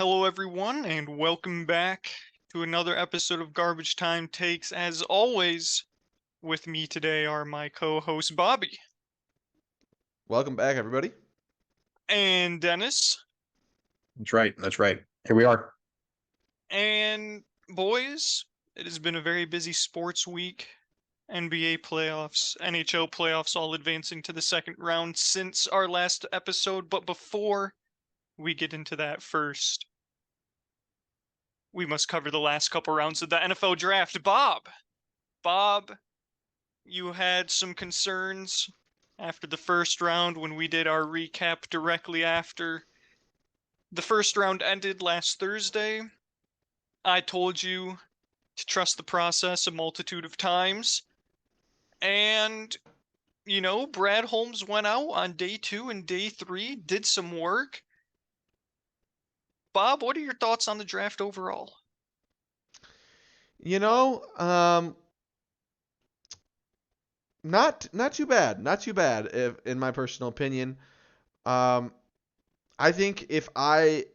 Hello, everyone, and welcome back to another episode of Garbage Time Takes. As always, with me today are my co host Bobby Welcome back, everybody. and Dennis. That's right. That's right. Here we are. And, boys, it has been a very busy sports week. NBA playoffs, NHL playoffs, all advancing to the second round since our last episode. But before we get into that, first, we must cover the last couple rounds of the NFL draft. Bob, you had some concerns after the first round when we did our recap directly after the first round ended last Thursday. I told you to trust the process a multitude of times. And, Brad Holmes went out on day 2 and day 3, did some work. Bob, what are your thoughts on the draft overall? You know, not too bad, not too bad, in my personal opinion. Um, I think if I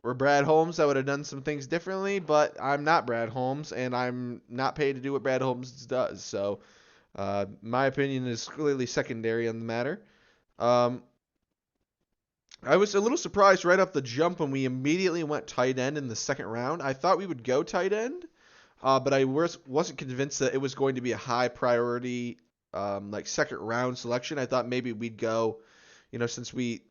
were Brad Holmes, I would have done some things differently. But I'm not Brad Holmes, and I'm not paid to do what Brad Holmes does. So, my opinion is clearly secondary on the matter. Um, I was a little surprised right off the jump when we immediately went tight end in the second round. I thought we would go tight end. But I wasn't convinced that it was going to be a high priority, like second round selection. I thought maybe we'd go, since we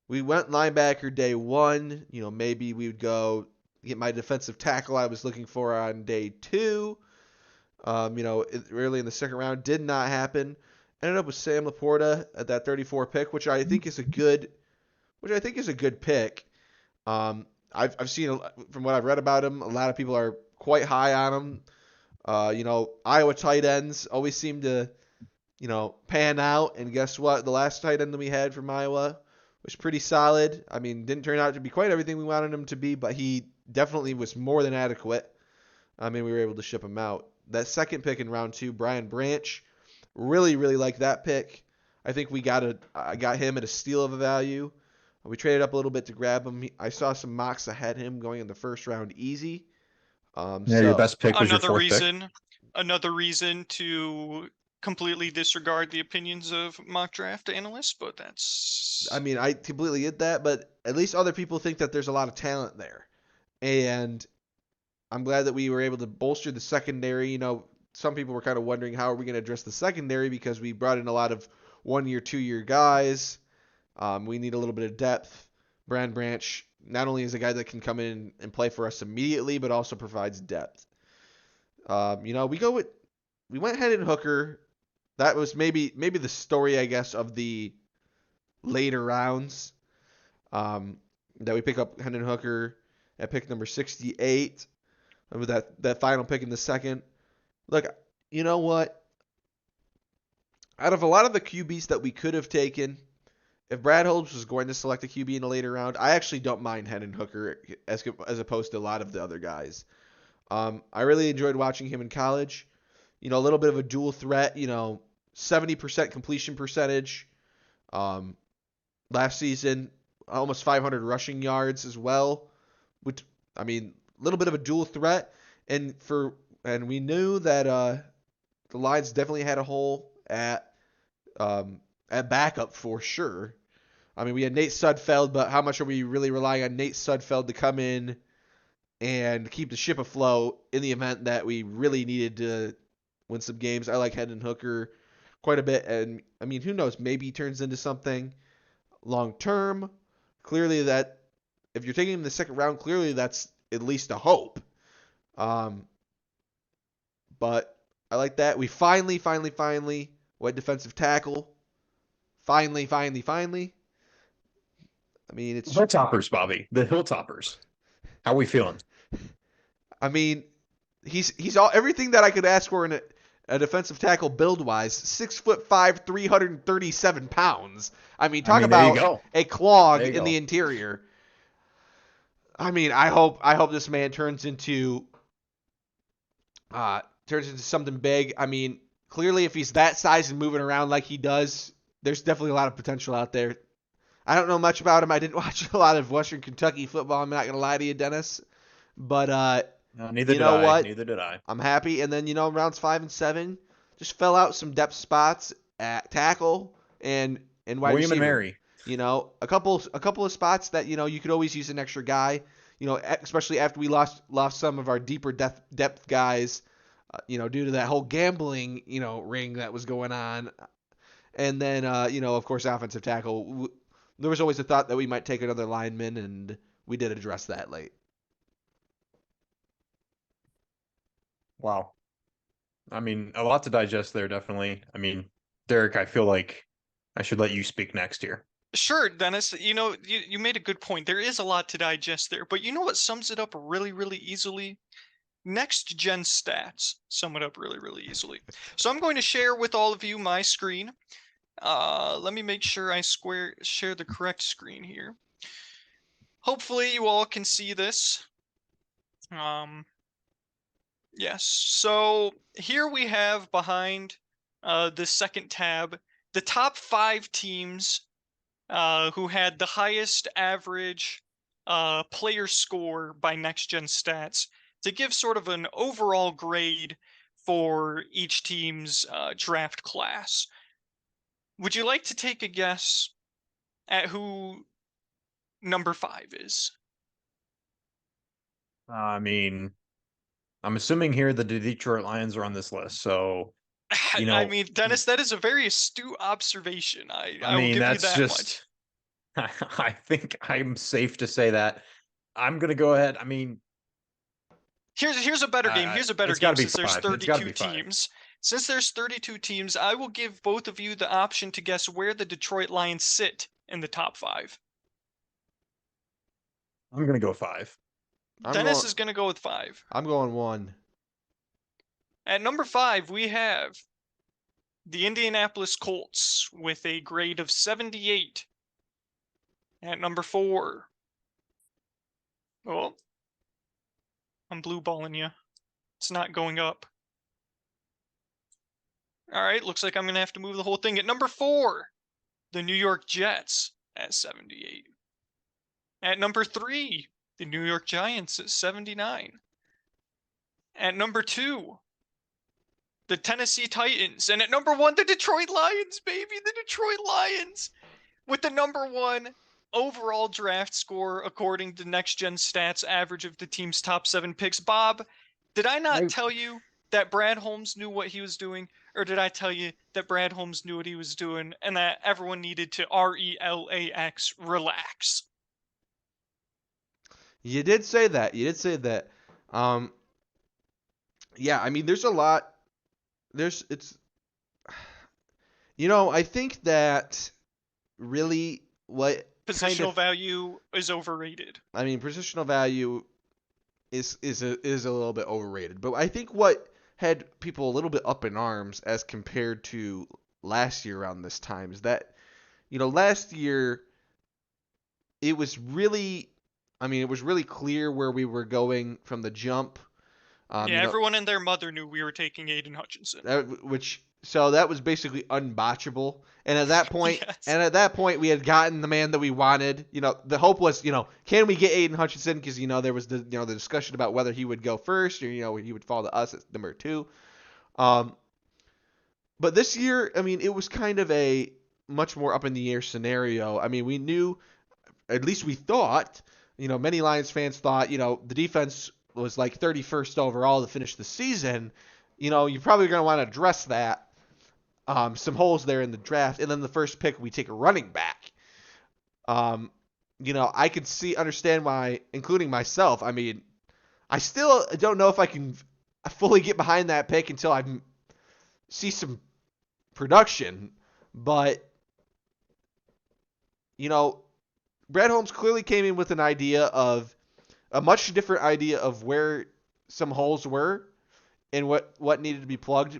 went linebacker day one, maybe we would go get my defensive tackle I was looking for on day two. Early in the second round did not happen. Ended up with Sam Laporta at that 34 pick, which I think is a good pick. I've seen from what I've read about him, a lot of people are quite high on him. Iowa tight ends always seem to, pan out. And guess what? The last tight end that we had from Iowa was pretty solid. I mean, didn't turn out to be quite everything we wanted him to be, but he definitely was more than adequate. I mean, we were able to ship him out. That second pick in round two, Brian Branch, really, really like that pick. I think I got him at a steal of a value. We traded up a little bit to grab him. I saw some mocks that had him going in the first round easy. Yeah, your best pick was your Another fourth pick. reason, another reason to completely disregard the opinions of mock draft analysts, but I that's mean, I completely get that, but at least other people think that there's a lot of talent there. And I'm glad that we were able to bolster the secondary. Some people were kind of wondering how are we going to address the secondary because we brought in a lot of 1 year, 2 year guys. We need a little bit of depth. Brand Branch not only is a guy that can come in and play for us immediately, but also provides depth. We went Hendon Hooker. That was maybe the story, I guess, of the later rounds. That we pick up Hendon Hooker at pick number 68 with that final pick in the second. Look, you know what? Out of a lot of the QBs that we could have taken, if Brad Holmes was going to select a QB in a later round, I actually don't mind Hendon Hooker as opposed to a lot of the other guys. I really enjoyed watching him in college. A little bit of a dual threat. 70% completion percentage. Last season, almost 500 rushing yards as well. Which, I mean, a little bit of a dual threat. And we knew that the Lions definitely had a hole at backup for sure. I mean, we had Nate Sudfeld, but how much are we really relying on Nate Sudfeld to come in and keep the ship afloat in the event that we really needed to win some games? I like Hendon Hooker quite a bit, and I mean, who knows? Maybe he turns into something long term. Clearly, that if you're taking him in the second round, clearly that's at least a hope. But I like that. We finally went defensive tackle. Finally. I mean, it's. Hilltoppers, Bobby. The Hilltoppers. How are we feeling? I mean, he's all everything that I could ask for in a defensive tackle build wise. 6'5", 337 pounds. I mean, talk there you about go. a clog There you in the go. interior. I mean, I hope this man turns into something big. I mean, clearly if he's that size and moving around like he does, there's definitely a lot of potential out there. I don't know much about him. I didn't watch a lot of Western Kentucky football. I'm not gonna lie to you, Dennis. But No, neither you did know I. what? Neither did I. I'm happy. And then rounds 5 and 7 just fell out some depth spots at tackle and wide William and receiver. Mary. A couple of spots that you could always use an extra guy. Especially after we lost some of our deeper depth guys. Due to that whole gambling ring that was going on. And then of course offensive tackle. There was always a thought that we might take another lineman, and we did address that late. Wow. I mean, a lot to digest there, definitely. I mean, Derek, I feel like I should let you speak next here. Sure, Dennis. You made a good point. There is a lot to digest there, but you know what sums it up really, really easily? Next gen stats sum it up really, really easily. So I'm going to share with all of you my screen. Let me make sure I share the correct screen here. Hopefully you all can see this. Yes. So here we have behind the second tab the top 5 teams who had the highest average player score by Next Gen Stats to give sort of an overall grade for each team's draft class. Would you like to take a guess at who number 5 is? I mean, I'm assuming here the Detroit Lions are on this list, so I mean, Dennis, that is a very astute observation. I will mean, give you that's that just. much. I think I'm safe to say that. I'm gonna go ahead. I mean, Here's a better game. Here's a better it's got game to be since there's 5. It's got to 32 be 5. teams. Since there's 32 teams, I will give both of you the option to guess where the Detroit Lions sit in the top 5. I'm gonna go 5. Dennis is going to go with 5. I'm going 1. At number 5, we have the Indianapolis Colts with a grade of 78. At number 4, oh, I'm blue balling you. It's not going up. All right, looks like I'm going to have to move the whole thing. At number 4, the New York Jets at 78. At number 3, the New York Giants at 79. At number 2, the Tennessee Titans. And at number 1, the Detroit Lions, baby. The Detroit Lions with the number 1 overall draft score according to Next Gen Stats average of the team's top 7 picks. Bob, did I not tell you that Brad Holmes knew what he was doing? Or did I tell you that Brad Holmes knew what he was doing and that everyone needed to relax? You did say that. Yeah, I mean, there's a lot. I think that really what Positional value is overrated. I mean, positional value is a little bit overrated. But I think what had people a little bit up in arms as compared to last year around this time is that, last year it was really clear where we were going from the jump. Everyone and their mother knew we were taking Aiden Hutchinson. So that was basically unbotchable. And at that point, yes. We had gotten the man that we wanted. The hope was, can we get Aiden Hutchinson? Because there was the discussion about whether he would go first or he would fall to us at number 2. But this year, I mean, it was kind of a much more up in the air scenario. I mean, we knew, at least we thought, many Lions fans thought, the defense was like 31st overall to finish the season. You're probably going to want to address that. Some holes there in the draft, and then the first pick we take a running back. I could understand why, including myself. I mean, I still don't know if I can fully get behind that pick until I see some production. But Brad Holmes clearly came in with a much different idea of where some holes were and what needed to be plugged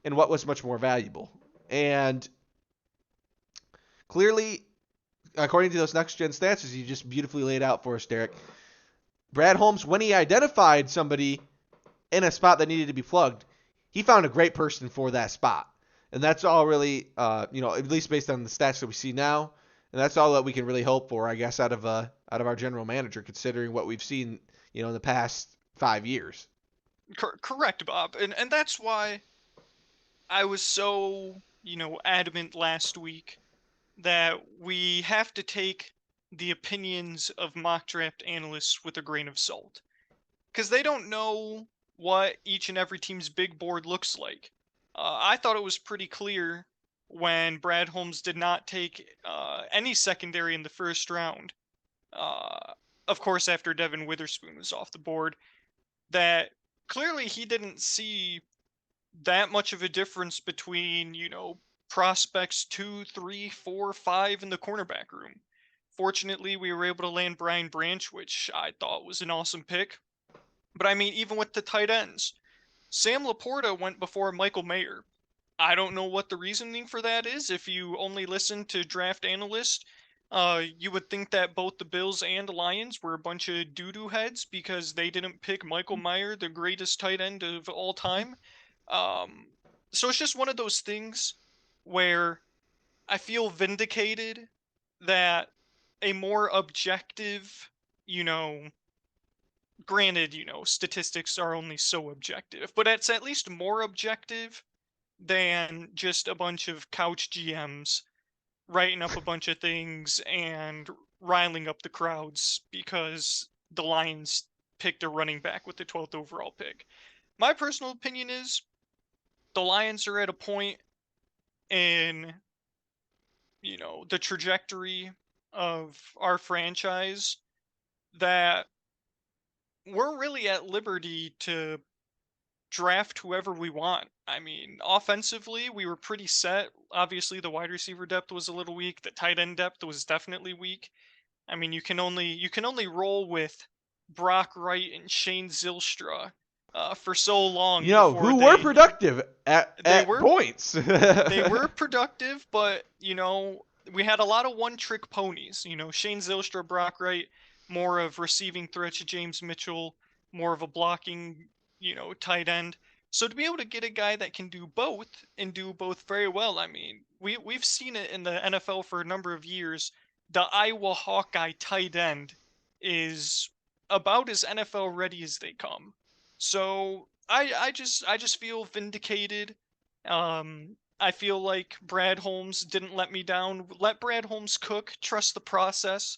and what was much more valuable. And clearly, according to those Next Gen Stats, as you just beautifully laid out for us, Derek, Brad Holmes, when he identified somebody in a spot that needed to be plugged, he found a great person for that spot. And that's all really, at least based on the stats that we see now, And that's all that we can really hope for, I guess, out of our general manager, considering what we've seen, in the past 5 years. Correct, Bob. And that's why I was so, adamant last week that we have to take the opinions of mock draft analysts with a grain of salt. Because they don't know what each and every team's big board looks like. I thought it was pretty clear when Brad Holmes did not take any secondary in the first round, of course, after Devin Witherspoon was off the board, that clearly he didn't see that much of a difference between, prospects 2, 3, 4, 5 in the cornerback room. Fortunately, we were able to land Brian Branch, which I thought was an awesome pick. But I mean, even with the tight ends, Sam Laporta went before Michael Mayer. I don't know what the reasoning for that is. If you only listen to draft analysts, you would think that both the Bills and Lions were a bunch of doo-doo heads because they didn't pick Michael Mayer, the greatest tight end of all time. So it's just one of those things where I feel vindicated that a more objective, granted, statistics are only so objective, but it's at least more objective than just a bunch of couch GMs writing up a bunch of things and riling up the crowds because the Lions picked a running back with the 12th overall pick. My personal opinion is the Lions are at a point in, the trajectory of our franchise that we're really at liberty to draft whoever we want. I mean, offensively, we were pretty set. Obviously, the wide receiver depth was a little weak. The tight end depth was definitely weak. I mean, you can only roll with Brock Wright and Shane Zylstra for so long. Who were productive at points. They were productive, but we had a lot of one-trick ponies. Shane Zylstra, Brock Wright, more of receiving threats to James Mitchell, more of a blocking, tight end. So to be able to get a guy that can do both and do both very well, I mean, we've seen it in the NFL for a number of years. The Iowa Hawkeye tight end is about as NFL ready as they come. So I just feel vindicated. I feel like Brad Holmes didn't let me down. Let Brad Holmes cook. Trust the process.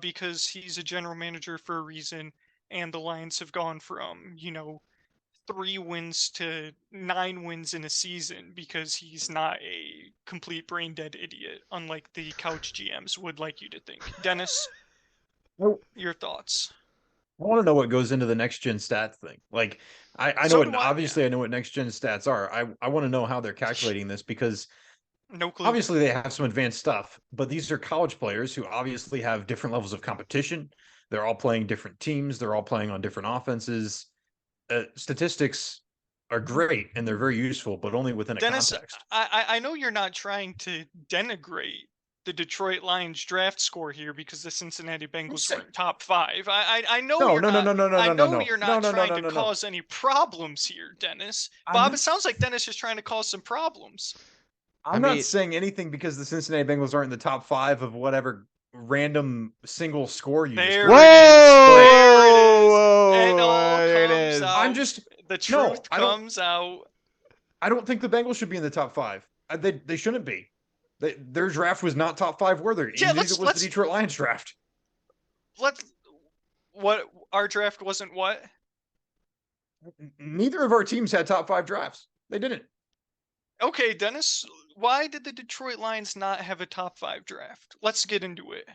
Because he's a general manager for a reason, and the Lions have gone from 3 wins to 9 wins in a season because he's not a complete brain dead idiot, unlike the couch GMs would like you to think. Dennis, your thoughts? I want to know what goes into the next gen stats thing. Like, I know obviously I know what next gen stats are. I want to know how they're calculating this because no clue. Obviously they have some advanced stuff, but these are college players who obviously have different levels of competition. They're all playing different teams. They're all playing on different offenses. Statistics are great and they're very useful, but only within a context. I know you're not trying to denigrate the Detroit Lions draft score here because the Cincinnati Bengals were in top 5. I know you're not trying to cause any problems here, Dennis. Bob, it sounds like Dennis is trying to cause some problems. I'm not saying anything because the Cincinnati Bengals aren't in the top 5 of whatever random single score you just. Whoa! It all comes out. I'm just the truth comes out. I don't think the Bengals should be in the top 5. They shouldn't be. Their draft was not top 5 worthy. Yeah, neither was the Detroit Lions draft. What our draft wasn't what? Neither of our teams had top 5 drafts. They didn't. Okay, Dennis, why did the Detroit Lions not have a top 5 draft? Let's get into it.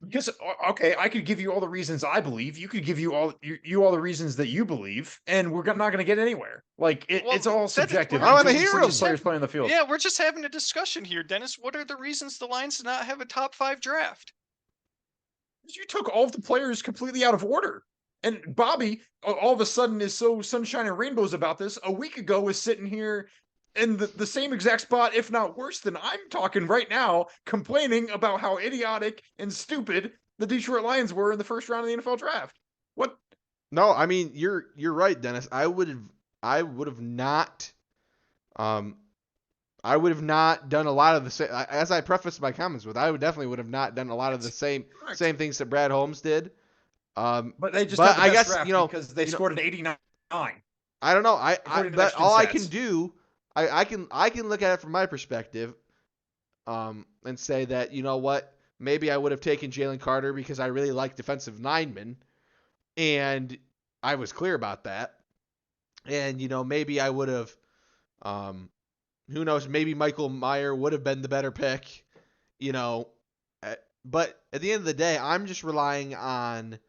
Because okay, I could give you all the reasons I believe. You could give you all the reasons that you believe, and we're not going to get anywhere. Like it's all subjective. I want to hear them. Players playing the field. Yeah, we're just having a discussion here, Dennis. What are the reasons the Lions did not have a top 5 draft? You took all of the players completely out of order. And Bobby, all of a sudden, is so sunshine and rainbows about this. A week ago, was sitting here in the same exact spot, if not worse than I'm talking right now, complaining about how idiotic and stupid the Detroit Lions were in the first round of the NFL draft. What? No, I mean you're right, Dennis. I would have not I would have not done a lot of the same. As I prefaced my comments with, I would have not done a lot of the same Correct. things that Brad Holmes did. But they just but had the I best guess, draft because they scored an 89. I don't know. According to but Next Gen all I Stats. can do, I can look at it from my perspective, and say that, you know what, maybe I would have taken Jalen Carter because I really like defensive linemen, and I was clear about that. And maybe I would have, who knows, maybe Michael Mayer would have been the better pick, But at the end of the day, I'm just relying on,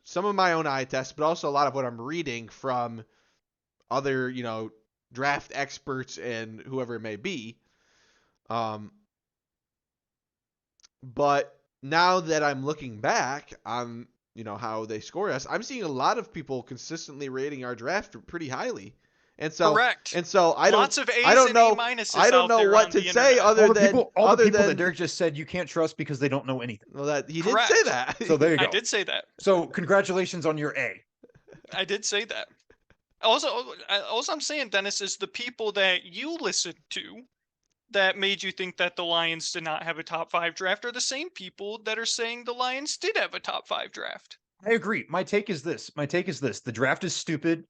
some of my own eye tests, but also a lot of what I'm reading from other, draft experts and whoever it may be. But now that I'm looking back on, how they scored us, I'm seeing a lot of people consistently rating our draft pretty highly. And so, Correct. And so I Lots of A's I don't and know, A minuses I don't out know there what on to the say internet. other than all the people than that Derek just said you can't trust because they don't know anything. well, that he Correct. did say that. So there you go. I did say that. So congratulations on your A. I did say that. Also, I'm saying, Dennis, is the people that you listened to that made you think that the Lions did not have a top 5 draft are the same people that are saying the Lions did have a top 5 draft. I agree. My take is this. The draft is stupid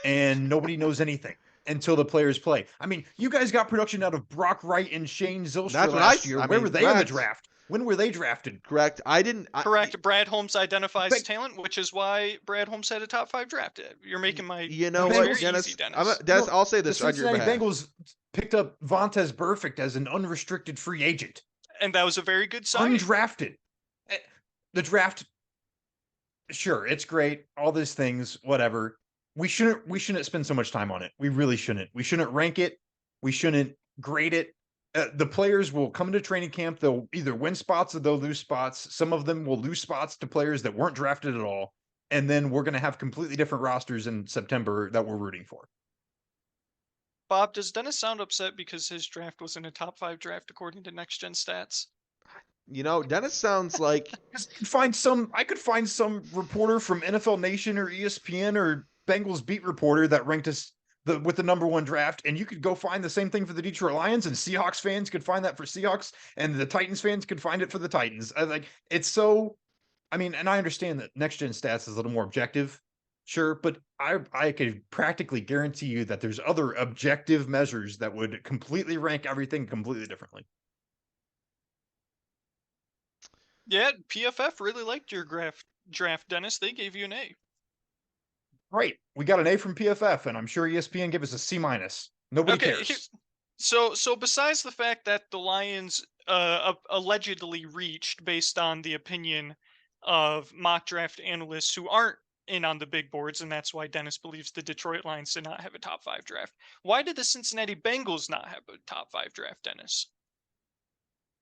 and nobody knows anything until the players play. I mean, you guys got production out of Brock Wright and Shane Zylstra That's what last I- year. I Where mean, were they in the correct. draft? When were they drafted? Correct. I didn't. Correct. Brad Holmes identifies But- talent, which is why Brad Holmes had a top 5 draft. You're making my You know The what, Bengals- Dennis? easy, Dennis. Dennis, No, I'll say The this on your Cincinnati behalf. Bengals picked up Vontez Burfict as an unrestricted free agent. And that was a very good sign. Undrafted. The draft, sure, it's great. All these things, whatever. We shouldn't spend so much time on it. We really shouldn't. We shouldn't rank it. We shouldn't grade it. The players will come into training camp. They'll either win spots or they'll lose spots. Some of them will lose spots to players that weren't drafted at all. And then we're going to have completely different rosters in September that we're rooting for. Bob, does Dennis sound upset because his draft was in a top 5 draft according to Next Gen Stats? Dennis sounds like I could find some reporter from NFL Nation or ESPN or Bengals beat reporter that ranked us with the number 1 draft, and you could go find the same thing for the Detroit Lions, and Seahawks fans could find that for Seahawks, and the Titans fans could find it for the Titans. It's so. I mean, and I understand that Next Gen Stats is a little more objective, sure, but I could practically guarantee you that there's other objective measures that would completely rank everything completely differently. Yeah, PFF really liked your draft, Dennis. They gave you an A. Right. We got an A from PFF, and I'm sure ESPN gave us a C-. Nobody cares. So besides the fact that the Lions allegedly reached based on the opinion of mock draft analysts who aren't in on the big boards, and that's why Dennis believes the Detroit Lions did not have a top 5 draft. Why did the Cincinnati Bengals not have a top 5 draft, Dennis?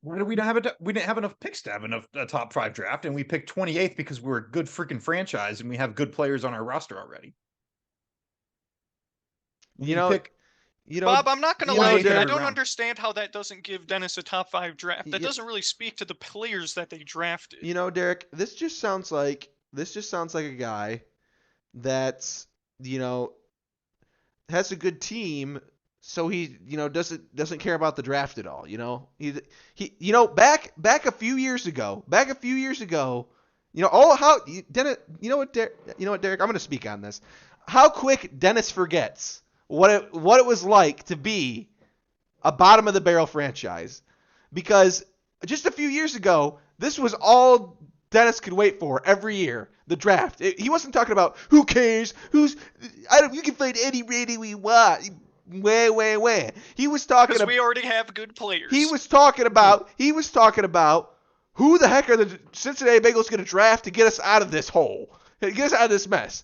Why did we not have we didn't have enough picks to have a top 5 draft, and we picked 28th because we're a good freaking franchise and we have good players on our roster already. Bob, I'm not going to you know, lie. I Derek- don't understand how that doesn't give Dennis a top 5 draft. That Yeah. doesn't really speak to the players that they drafted. Derek, this just sounds like a guy that's, has a good team, so he, doesn't care about the draft at all. He back a few years ago, Dennis, Derek, I'm going to speak on this. How quick Dennis forgets what it was like to be a bottom of the barrel franchise, because just a few years ago, this was all Dennis could wait for every year, the draft. He wasn't talking about who cares, you can find any rating we want. Where. He was talking Because we already have good players. He was talking about who the heck are the Cincinnati Bengals going to draft to get us out of this hole, get us out of this mess.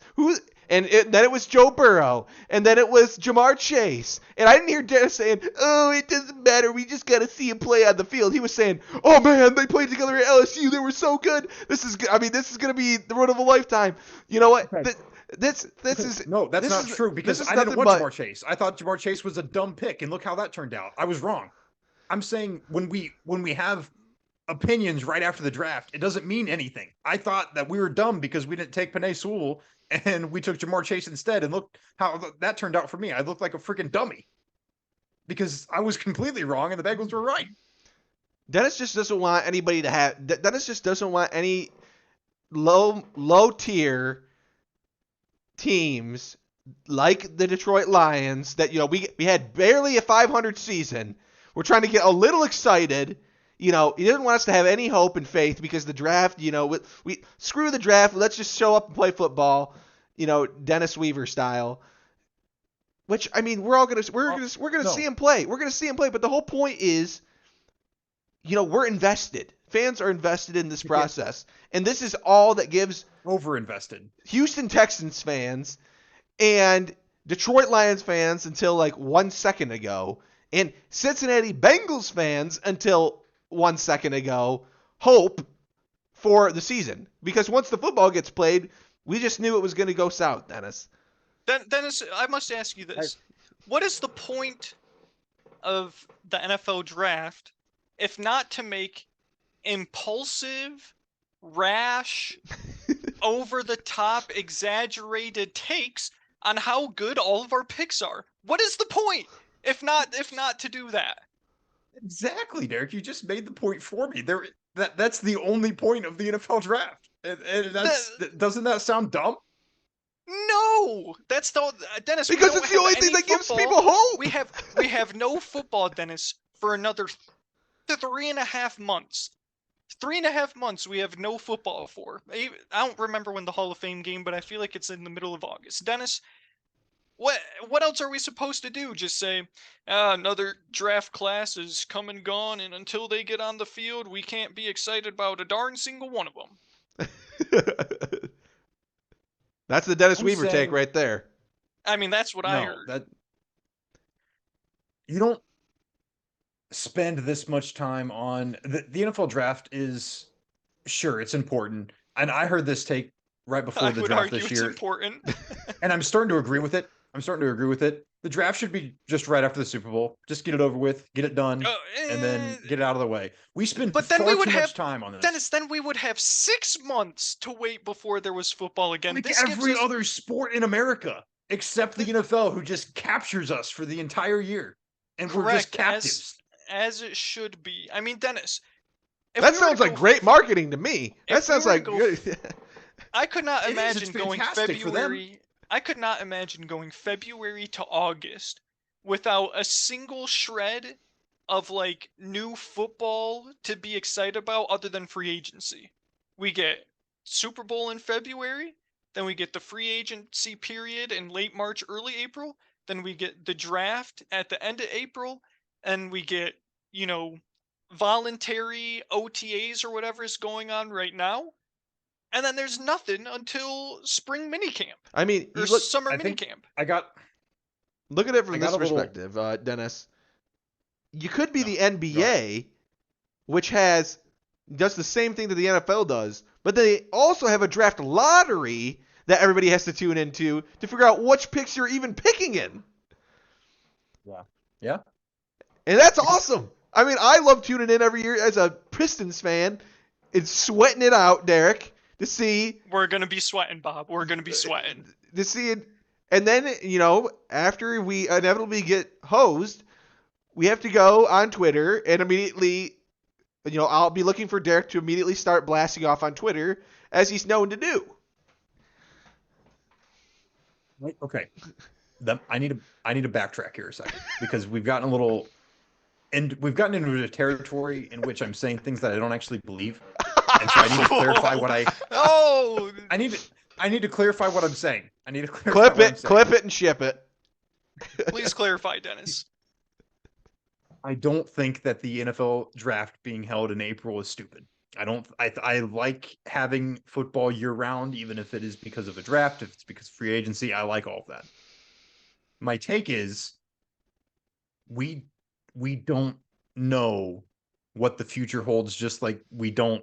Then it was Joe Burrow, and then it was Jamar Chase. And I didn't hear Dennis saying, "Oh, it doesn't matter. We just got to see him play on the field." He was saying, "Oh man, they played together at LSU. They were so good. This is going to be the run of a lifetime." You know what? Okay. This is No, that's this not is- true because this is I didn't nothing want but- Jamar Chase. I thought Jamar Chase was a dumb pick, and look how that turned out. I was wrong. I'm saying when we have opinions right after the draft, it doesn't mean anything. I thought that we were dumb because we didn't take Penei Sewell and we took Jamar Chase instead, and look how that turned out for me. I looked like a freaking dummy. because I was completely wrong and the Bengals were right. Dennis just doesn't want anybody to have. Dennis just doesn't want any low tier teams like the Detroit Lions that we had barely a 500 season. We're trying to get a little excited. He doesn't want us to have any hope and faith because the draft. We screw the draft. Let's just show up and play football. Dennis Weaver style. Which we're all gonna No. see him play. We're gonna see him play. But the whole point is, we're invested. Fans are invested in this process, and this is all that gives Overinvested. Houston Texans fans and Detroit Lions fans until like 1 second ago, and Cincinnati Bengals fans until 1 second ago, hope for the season. Because once the football gets played, we just knew it was going to go south, Dennis. Dennis, I must ask you this. What is the point of the NFL draft if not to make impulsive, rash, over-the-top, exaggerated takes on how good all of our picks are? What is the point if not to do that? Exactly, Derek. You just made the point for me. That's the only point of the NFL draft. And doesn't that sound dumb? No, that's the Dennis. Because it's the only thing that gives people hope. We have no football, Dennis, for another 3.5 months. 3.5 months we have no football for. I don't remember when the Hall of Fame game, but I feel like it's in the middle of August. Dennis, what else are we supposed to do? Just say another draft class is come and gone, and until they get on the field, we can't be excited about a darn single one of them. That's the Dennis Weaver take right there. That's what I heard. You don't spend this much time on the NFL draft. Is sure it's important, and I heard this take right before the draft this year. It's important. And I'm starting to agree with it. The draft should be just right after the Super Bowl. Just get it over with, get it done, and then get it out of the way. We spent far too much time on this. Dennis, then we would have 6 months to wait before there was football again. Like every other sport in America, except the NFL, who just captures us for the entire year, and we're just captives. As it should be. Dennis. That sounds like great marketing to me. That sounds like good. I could not imagine going February. I could not imagine going February to August without a single shred of like new football to be excited about other than free agency. We get Super Bowl in February, then we get the free agency period in late March, early April, then we get the draft at the end of April, and we get, voluntary OTAs or whatever is going on right now. And then there's nothing until spring minicamp. Summer minicamp. Look at it from this perspective, Dennis. You could be the NBA, which does the same thing that the NFL does, but they also have a draft lottery that everybody has to tune into to figure out which picks you're even picking in. Yeah. And that's awesome. I love tuning in every year as a Pistons fan and sweating it out, Derek. To see, we're gonna be sweating, Bob. We're gonna be sweating. To see it, and then after we inevitably get hosed, we have to go on Twitter and immediately, I'll be looking for Derek to immediately start blasting off on Twitter as he's known to do. Okay, I need to backtrack here a second because we've gotten into a territory in which I'm saying things that I don't actually believe. And so I need to clarify what I need to clarify what I'm saying. I need to clarify clip it and ship it. Please clarify, Dennis. I don't think that the NFL draft being held in April is stupid. I like having football year round, even if it is because of a draft, if it's because of free agency, I like all of that. My take is we don't know what the future holds, just like we don't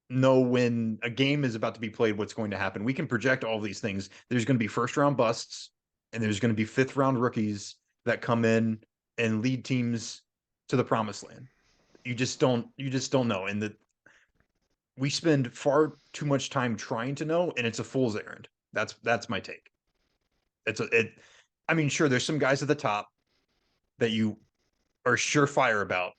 know when a game is about to be played, what's going to happen. We can project all these things. There's going to be first round busts, and there's going to be fifth round rookies that come in and lead teams to the promised land. You just don't know. And we spend far too much time trying to know, and it's a fool's errand. That's my take. Sure, there's some guys at the top that you are surefire about.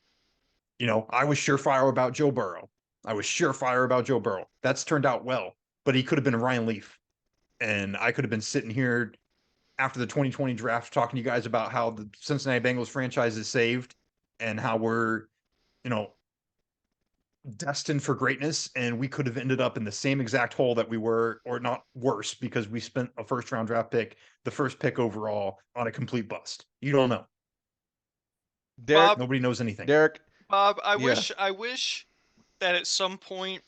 I was surefire about Joe Burrow. I was surefire about Joe Burrow. That's turned out well, but he could have been Ryan Leaf. And I could have been sitting here after the 2020 draft talking to you guys about how the Cincinnati Bengals franchise is saved and how we're, you know, destined for greatness. And we could have ended up in the same exact hole that we were, or not worse, because we spent a first round draft pick, the first pick overall, on a complete bust. You don't know. Derek, Bob, Nobody knows anything. Derek, Bob, I Yeah. wish that at some point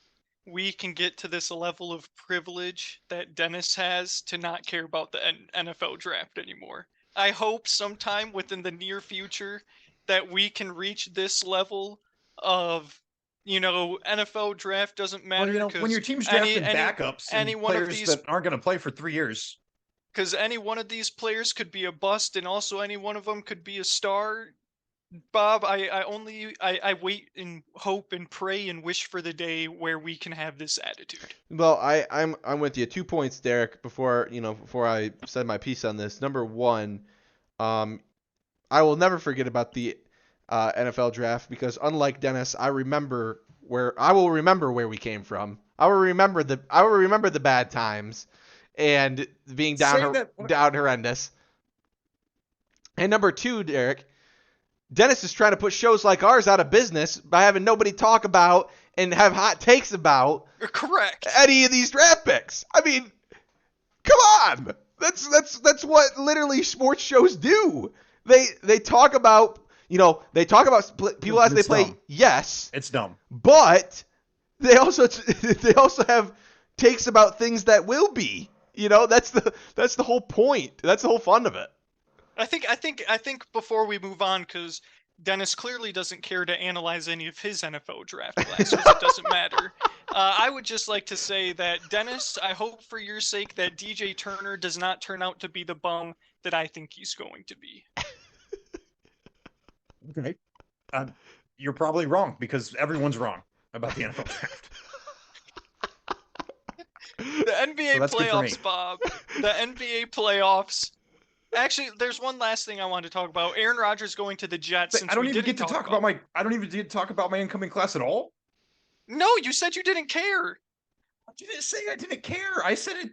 we can get to this level of privilege that Dennis has to not care about the NFL draft anymore. I hope sometime within the near future that we can reach this level of, NFL draft doesn't Well, matter when your team's drafting backups any and one of players these that aren't going to play for 3 years. because any one of these players could be a bust and also any one of them could be a star. Bob, I wait and hope and pray and wish for the day where we can have this attitude. well, I'm with you. 2 points, Derek. Before I said my piece on this. Number one, I will never forget about the NFL draft because unlike Dennis, I will remember where we came from. I will remember the bad times and being down horrendous. And number two, Derek, Dennis is trying to put shows like ours out of business by having nobody talk about and have hot takes about Correct. any of these draft picks. I mean, come on. That's what literally sports shows do. They talk about, people as they play. dumb. Yes, It's dumb. but they also have takes about things that will be. That's the whole point. That's the whole fun of it. I think before we move on, because Dennis clearly doesn't care to analyze any of his NFL draft classes. It doesn't matter. I would just like to say that, Dennis, I hope for your sake that DJ Turner does not turn out to be the bum that I think he's going to be. Okay. You're probably wrong because everyone's wrong about the NFL draft. The NBA So that's good for me. playoffs, Bob. The NBA playoffs. Actually, there's one last thing I wanted to talk about. Aaron Rodgers going to the Jets. Since I don't we even didn't get to talk about my. I don't even get to talk about my incoming class at all. No, you said you didn't care. I didn't say I didn't care. I said it.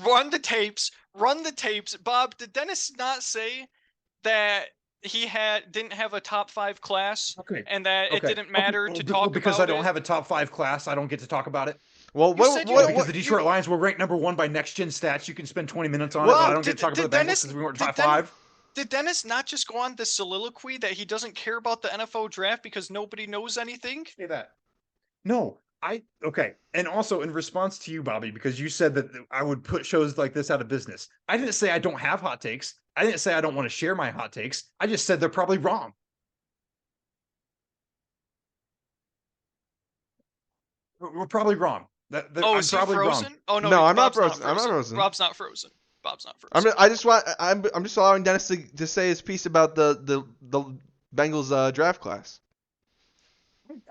Run the tapes. Run the tapes. Bob, did Dennis not say that he didn't have a top 5 class Okay. and that it didn't matter to talk because about I don't it? have a top 5 class. I don't get to talk about it. Well, Because the Detroit Lions were ranked number 1 by Next Gen Stats. You can spend 20 minutes on it, but I don't get to talk about the Bengals because we weren't top 5. Did Dennis not just go on this soliloquy that he doesn't care about the NFL draft because nobody knows anything? Say that. No, okay. And also in response to you, Bobby, because you said that I would put shows like this out of business. I didn't say I don't have hot takes. I didn't say I don't want to share my hot takes. I just said they're probably wrong. We're probably wrong. I'm is he probably frozen? wrong. Oh no, No, I'm not Bob's frozen. I'm not frozen. Rob's not frozen. Bob's not frozen. I'm just allowing Dennis to say his piece about the Bengals draft class.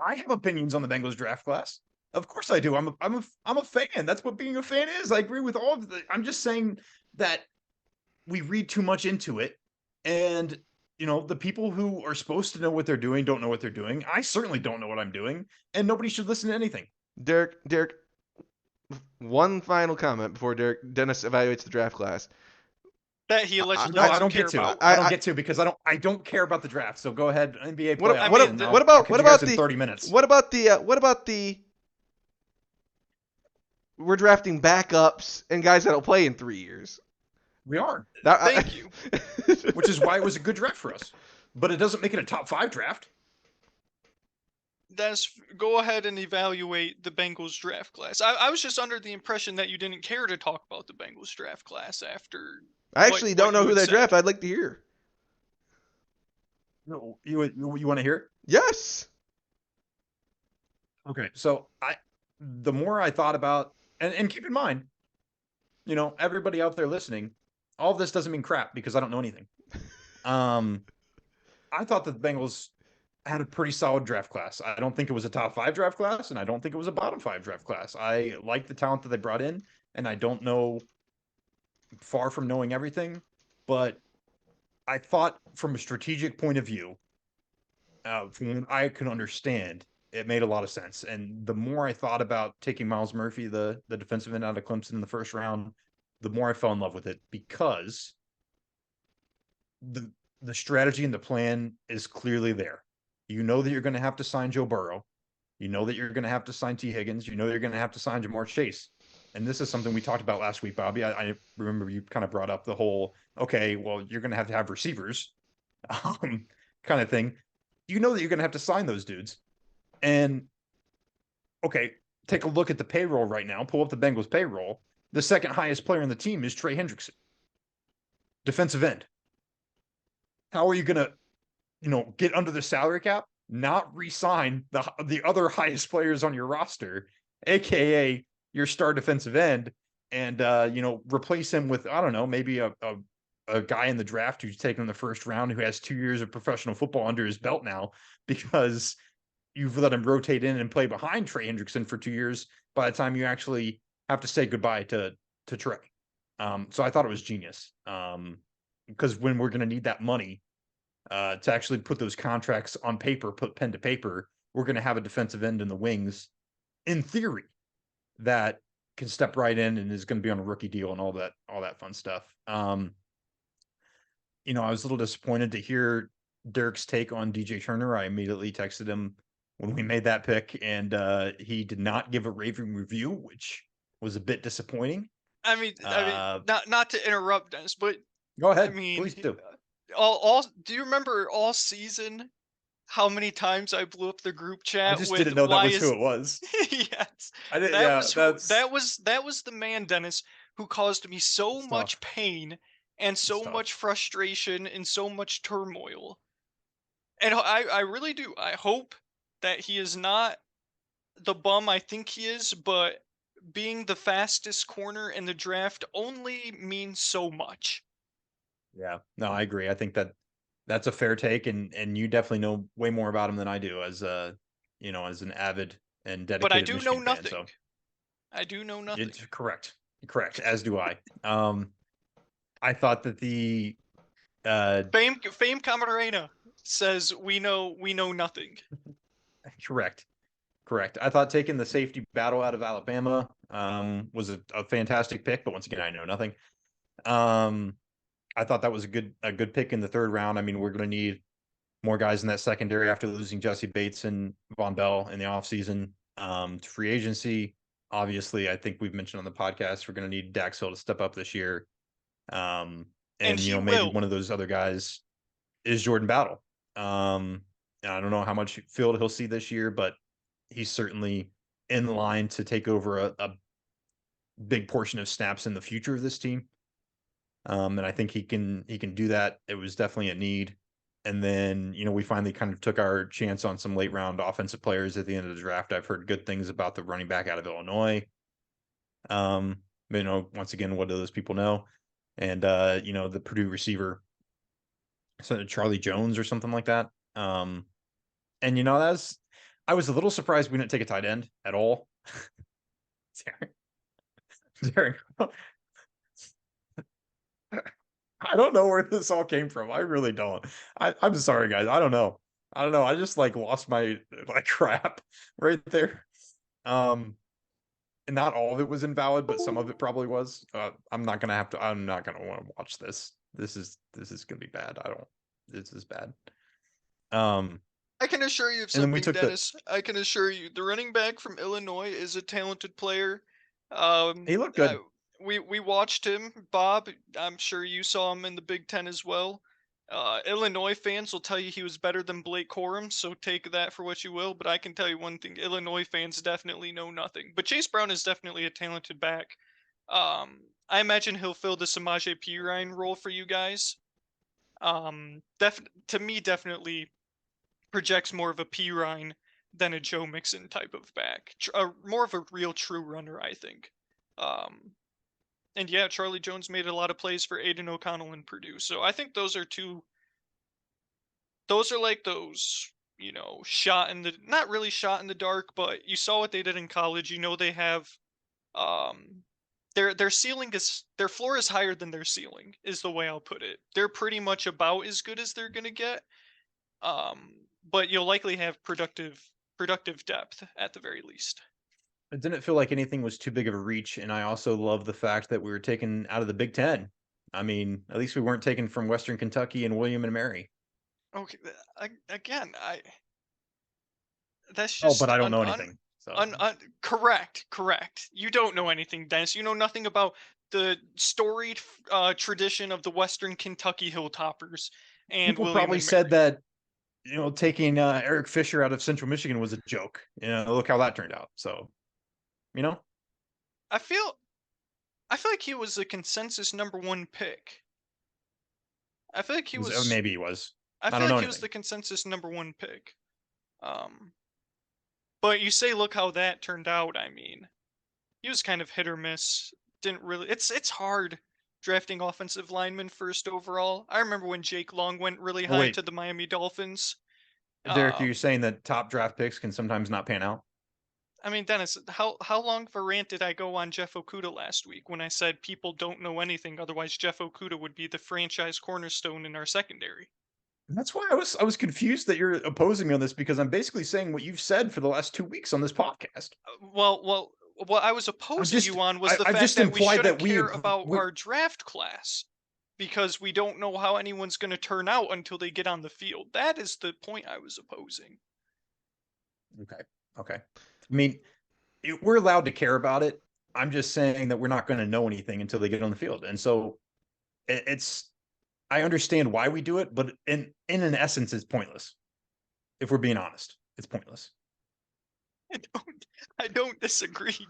I have opinions on the Bengals draft class. Of course I do. I'm a fan. That's what being a fan is. I agree with all of the. I'm just saying that we read too much into it, and the people who are supposed to know what they're doing don't know what they're doing. I certainly don't know what I'm doing, and nobody should listen to anything. Derek, one final comment before Dennis evaluates the draft class. That he allegedly I doesn't don't care get to. about. I don't get to because I don't care about the draft. So go ahead, NBA What playoffs. about- and what about- I'll what about catch you guys in the- 30 minutes? What about the we're drafting backups and guys that'll play in 3 years? We are, Thank you. which is why it was a good draft for us. But it doesn't make it a top 5 draft. Dennis, go ahead and evaluate the Bengals draft class. I was just under the impression that you didn't care to talk about the Bengals draft class after. I actually don't know who they draft. I'd like to hear. No, you want to hear it? Yes. Okay, so the more I thought about, and keep in mind, everybody out there listening, all of this doesn't mean crap because I don't know anything. I thought that the Bengals had a pretty solid draft class. I don't think it was a top 5 draft class, and I don't think it was a bottom 5 draft class. I like the talent that they brought in, and I don't know, far from knowing everything, but I thought from a strategic point of view, from what I can understand, it made a lot of sense. And the more I thought about taking Miles Murphy, the defensive end out of Clemson in the first round, the more I fell in love with it because the the strategy and the plan is clearly there. You know that you're going to have to sign Joe Burrow. You know that you're going to have to sign T. Higgins. You know you're going to have to sign Jamar Chase. And this is something we talked about last week, Bobby. I remember you kind of brought up the whole, okay, well, you're going to have receivers kind of thing. You know that you're going to have to sign those dudes. And okay, take a look at the payroll right now. Pull up the Bengals payroll. The second highest player on the team is Trey Hendrickson, defensive end. How are you going to, get under the salary cap, not re-sign the other highest players on your roster, aka your star defensive end, and replace him with, I don't know, maybe a guy in the draft who's taken in the first round who has 2 years of professional football under his belt now because you've let him rotate in and play behind Trey Hendrickson for 2 years by the time you actually have to say goodbye to Trey. So I thought it was genius. Because when we're going to need that money to actually put those contracts on paper, put pen to paper, we're going to have a defensive end in the wings, in theory, that can step right in and is going to be on a rookie deal and all that fun stuff. I was a little disappointed to hear Derek's take on DJ Turner. I immediately texted him when we made that pick, and he did not give a raving review, which was a bit disappointing. I mean, not to interrupt, Dennis, but go ahead. I mean, Please do. Do you remember all season how many times I blew up the group chat? I just with didn't know that why was is... who it was. Yes, I didn't. that was the man, Dennis, who caused me so It's much tough. pain and so tough. much frustration and so much turmoil. And I really do. I hope that he is not the bum I think he is, but being the fastest corner in the draft only means so much. Yeah, no, I agree. I think that's a fair take, and you definitely know way more about him than I do as as an avid and But I dedicated do know Michigan fan. nothing. So I do know nothing. it's correct, as do I. I thought that the Fame Camarena says we know nothing. correct. I thought taking the safety battle out of Alabama was a fantastic pick, but once again, I know nothing. I thought that was a good pick in the third round. I mean, we're going to need more guys in that secondary after losing Jesse Bates and Von Bell in the offseason to free agency. Obviously, I think we've mentioned on the podcast, we're going to need Dax Hill to step up this year. And he maybe will. one of those other guys is Jordan Battle. And I don't know how much field he'll see this year, but he's certainly in line to take over a big portion of snaps in the future of this team. And I think he can do that. It was definitely a need. And then, we finally kind of took our chance on some late round offensive players at the end of the draft. I've heard good things about the running back out of Illinois. Once again, what do those people know? And the Purdue receiver, so Charlie Jones or something like that. And I was a little surprised we didn't take a tight end at all. Derek, I don't know where this all came from. I really don't. I'm sorry, guys. I don't know. I just lost my crap right there. And not all of it was invalid, but some of it probably was. I'm not gonna want to watch this. This is gonna be bad. This is bad. I can assure you of And then we something, took Dennis. I can assure you, the running back from Illinois is a talented player. He looked good. We watched him, Bob. I'm sure you saw him in the Big Ten as well. Illinois fans will tell you he was better than Blake Corum, so take that for what you will. But I can tell you one thing: Illinois fans definitely know nothing. But Chase Brown is definitely a talented back. I imagine he'll fill the Samaje Perine role for you guys. To me, definitely projects more of a Perine than a Joe Mixon type of back. More of a real true runner, I think. And yeah, Charlie Jones made a lot of plays for Aiden O'Connell in Purdue. So I think those are like those, not really shot in the dark, but you saw what they did in college. They have, their floor is higher than their ceiling, is the way I'll put it. They're pretty much about as good as they're going to get. but you'll likely have productive depth at the very least. It didn't feel like anything was too big of a reach, and I also love the fact that we were taken out of the Big Ten. I mean, at least we weren't taken from Western Kentucky and William and Mary. Okay, again, that's Oh, just but I don't know anything. So correct. You don't know anything, Dennis. You know nothing about the storied tradition of the Western Kentucky Hilltoppers and people William probably and said Mary. that taking Eric Fisher out of Central Michigan was a joke. Look how that turned out. So, you know, I feel like he was the consensus #1 pick. I feel like he was. maybe he was. I I feel don't know like he was anything. the consensus #1 pick. But you say, look how that turned out. I mean, he was kind of hit or miss. Didn't really. It's hard drafting offensive linemen first overall. I remember when Jake Long went really Oh, high wait, to the Miami Dolphins. Derek, are you Um, saying that top draft picks can sometimes not pan out? I mean, Dennis, how long of a rant did I go on Jeff Okuda last week when I said people don't know anything, otherwise Jeff Okuda would be the franchise cornerstone in our secondary? And that's why I was confused that you're opposing me on this, because I'm basically saying what you've said for the last 2 weeks on this podcast. Well, what I was opposing you on was the I've fact just that we implied shouldn't that we care agree. about our draft class because we don't know how anyone's going to turn out until they get on the field. That is the point I was opposing. Okay. I mean, we're allowed to care about it. I'm just saying that we're not going to know anything until they get on the field, and so it's. I understand why we do it, but in an essence, it's pointless. If we're being honest, it's pointless. I don't disagree.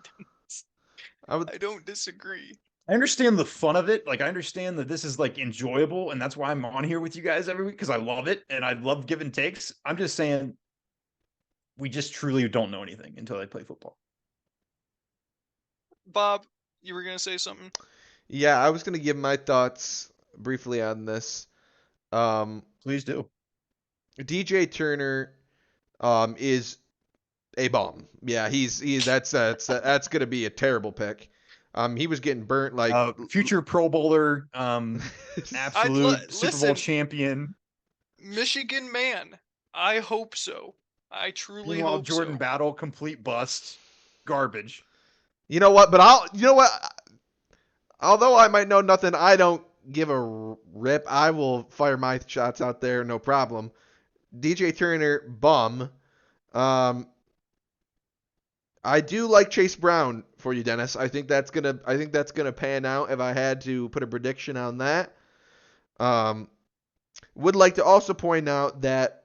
I would I don't disagree. I understand the fun of it. Like, I understand that this is like enjoyable, and that's why I'm on here with you guys every week, because I love it and I love giving takes. I'm just saying we just truly don't know anything until they play football. Bob, you were going to say something? Yeah, I was gonna give my thoughts briefly on this. Please do. DJ Turner is a bomb. Yeah, he's that's gonna be a terrible pick. He was getting burnt like Future Pro Bowler, absolute Super Bowl listen, champion. Michigan man. I hope so. I truly Meanwhile, hope Jordan so. Battle, complete bust, garbage. You know what? But although I might know nothing, I don't give a rip. I will fire my shots out there, no problem. DJ Turner, bum. I do like Chase Brown for you, Dennis. I think that's gonna pan out if I had to put a prediction on that. Would like to also point out that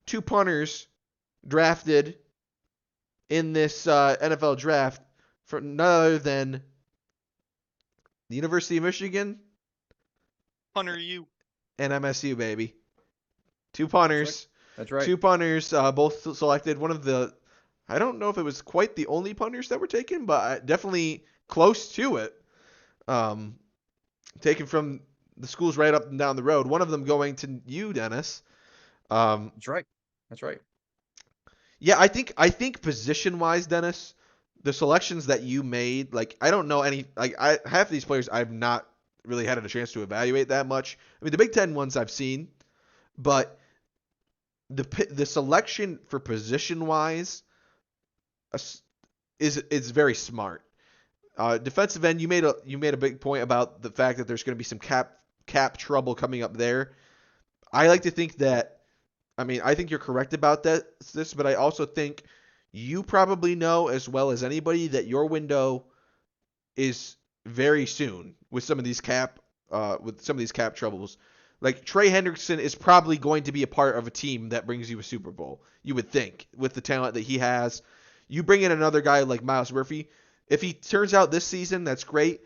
2 punters drafted in this NFL draft for none other than the University of Michigan Hunter, you. and MSU, baby. 2 punters. That's right. 2 punters, both selected. One of the, I don't know if it was quite the only punters that were taken, but definitely close to it. Taken from the schools right up and down the road. One of them going to you, Dennis. That's right. That's right. Yeah, I think position-wise, Dennis, the selections that you made, like I don't know any, like half of these players I've not really had a chance to evaluate that much. I mean, the Big Ten ones I've seen, but the selection for position-wise is very smart. Defensive end, you made a big point about the fact that there's going to be some cap trouble coming up there. I like to think that. I mean, I think you're correct about this, but I also think you probably know as well as anybody that your window is very soon with some of these cap troubles. Like Trey Hendrickson is probably going to be a part of a team that brings you a Super Bowl. You would think with the talent that he has. You bring in another guy like Myles Murphy. If he turns out this season, that's great.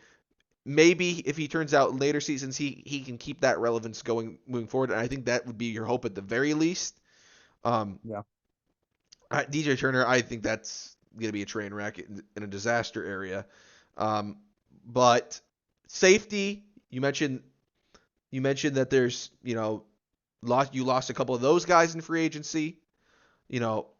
Maybe if he turns out in later seasons, he can keep that relevance going moving forward. And I think that would be your hope at the very least. Yeah. DJ Turner, I think that's going to be a train wreck in a disaster area. But safety, you mentioned that there's, you lost a couple of those guys in free agency.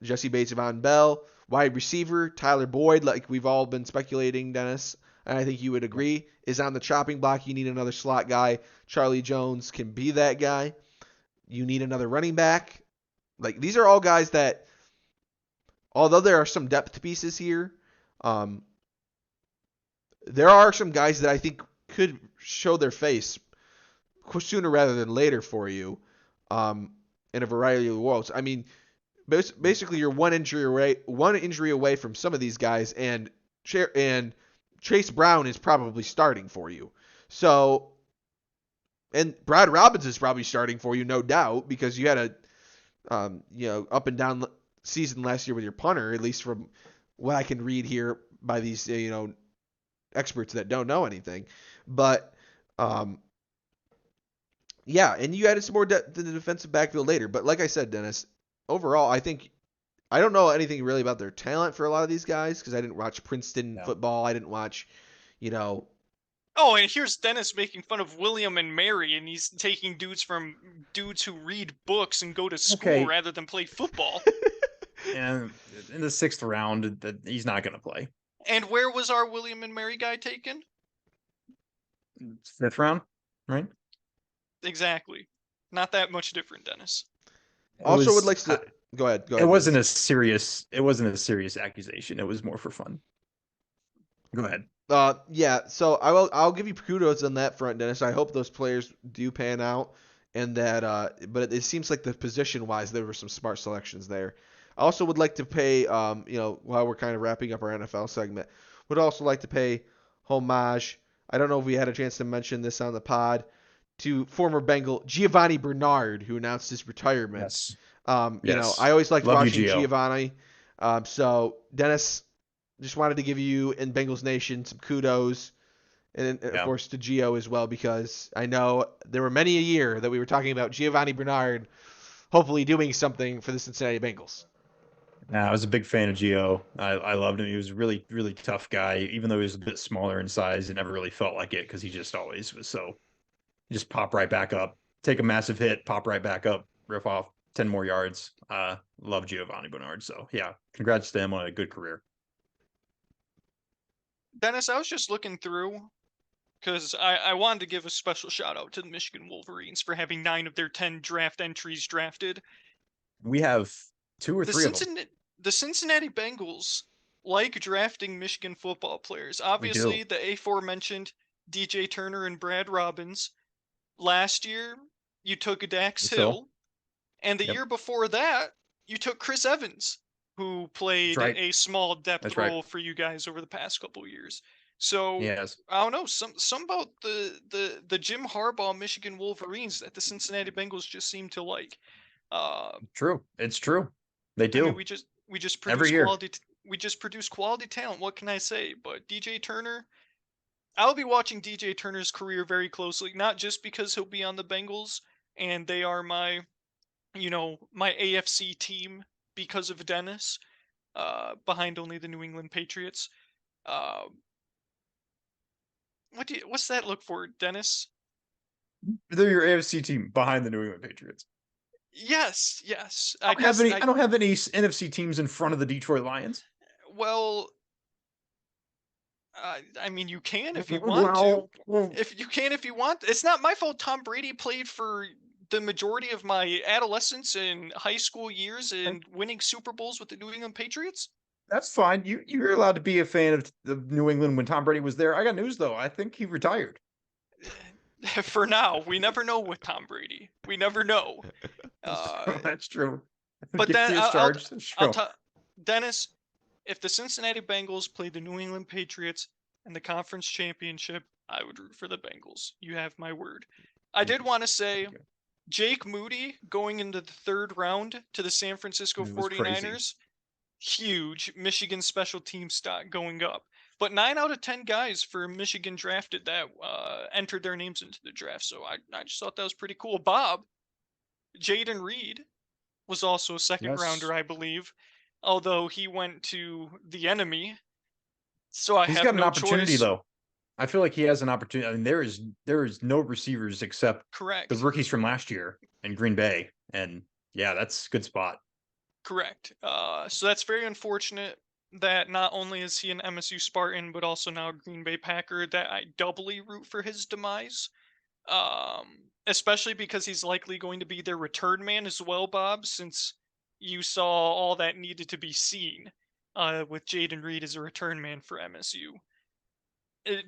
Jesse Bates, Von Bell, wide receiver, Tyler Boyd, like we've all been speculating, Dennis, and I think you would agree, is on the chopping block. You need another slot guy. Charlie Jones can be that guy. You need another running back. Like these are all guys that, although there are some depth pieces here, um, there are some guys that I think could show their face sooner rather than later for you, um, in a variety of worlds. I mean, basically you're one injury away from some of these guys, and Chase Brown is probably starting for you. So, and Brad Robbins is probably starting for you, no doubt, because you had a up and down season last year with your punter, at least from what I can read here by these experts that don't know anything. But yeah, and you added some more depth to the defensive backfield later. But like I said, Dennis, overall, I don't know anything really about their talent for a lot of these guys because I didn't watch Princeton football. I didn't watch, you know. Oh, and here's Dennis making fun of William and Mary, and he's taking dudes who read books and go to school rather than play football. And in the 6th round, he's not going to play. And where was our William and Mary guy taken? 5th round, right? Exactly. Not that much different, Dennis. Also, would like to go ahead. It wasn't a serious accusation. It was more for fun. Go ahead. Yeah. So I'll give you kudos on that front, Dennis. I hope those players do pan out, and that. But it seems like the position wise, there were some smart selections there. I also would like to pay, while we're kind of wrapping up our NFL segment, would also like to pay homage. I don't know if we had a chance to mention this on the pod, to former Bengal Giovanni Bernard, who announced his retirement. Yes. I always liked watching Giovanni. So Dennis, just wanted to give you and Bengals Nation some kudos, and of course to Gio as well, because I know there were many a year that we were talking about Giovanni Bernard hopefully doing something for the Cincinnati Bengals. I was a big fan of Gio. I loved him. He was a really, really tough guy. Even though he was a bit smaller in size, it never really felt like it because he just always was so. Just pop right back up, take a massive hit, pop right back up, riff off 10 more yards. Love Giovanni Bernard. So yeah, congrats to him on a good career. Dennis, I was just looking through because I wanted to give a special shout out to the Michigan Wolverines for having 9 of their 10 draft entries drafted. We have 2 or 3 of them. The Cincinnati Bengals like drafting Michigan football players. Obviously, the aforementioned DJ Turner and Brad Robbins. Last year, you took Dax Hill, and the year before that, you took Chris Evans, who played a small depth role for you guys over the past couple of years. So I don't know, some about the Jim Harbaugh Michigan Wolverines that the Cincinnati Bengals just seem to like. True, it's true. They do. I mean, we just produce quality. We just produce quality talent. What can I say? But DJ Turner, I'll be watching DJ Turner's career very closely, not just because he'll be on the Bengals and they are my AFC team because of Dennis, behind only the New England Patriots. What's that look for, Dennis? They're your AFC team behind the New England Patriots. Yes. I don't have any NFC teams in front of the Detroit Lions. Well, I mean, you can if you want to. If you want. It's not my fault Tom Brady played for the majority of my adolescence and high school years and winning Super Bowls with the New England Patriots. That's fine. You're allowed to be a fan of the New England when Tom Brady was there. I got news, though. I think he retired. For now. We never know with Tom Brady. We never know. That's true. But then, Dennis, if the Cincinnati Bengals played the New England Patriots in the conference championship, I would root for the Bengals. You have my word. I did want to say Jake Moody going into the 3rd round to the San Francisco 49ers, huge Michigan special team stock going up. But 9 out of 10 guys for Michigan drafted that entered their names into the draft. So I just thought that was pretty cool. Bob, Jaden Reed was also a 2nd rounder, I believe. Although he went to the enemy. So he's got an opportunity, though. I feel like he has an opportunity. I mean, there is no receivers except the rookies from last year in Green Bay. And yeah, that's a good spot. Correct. So that's very unfortunate that not only is he an MSU Spartan, but also now a Green Bay Packer, that I doubly root for his demise. Especially because he's likely going to be their return man as well, Bob, since you saw all that needed to be seen with Jaden Reed as a return man for MSU.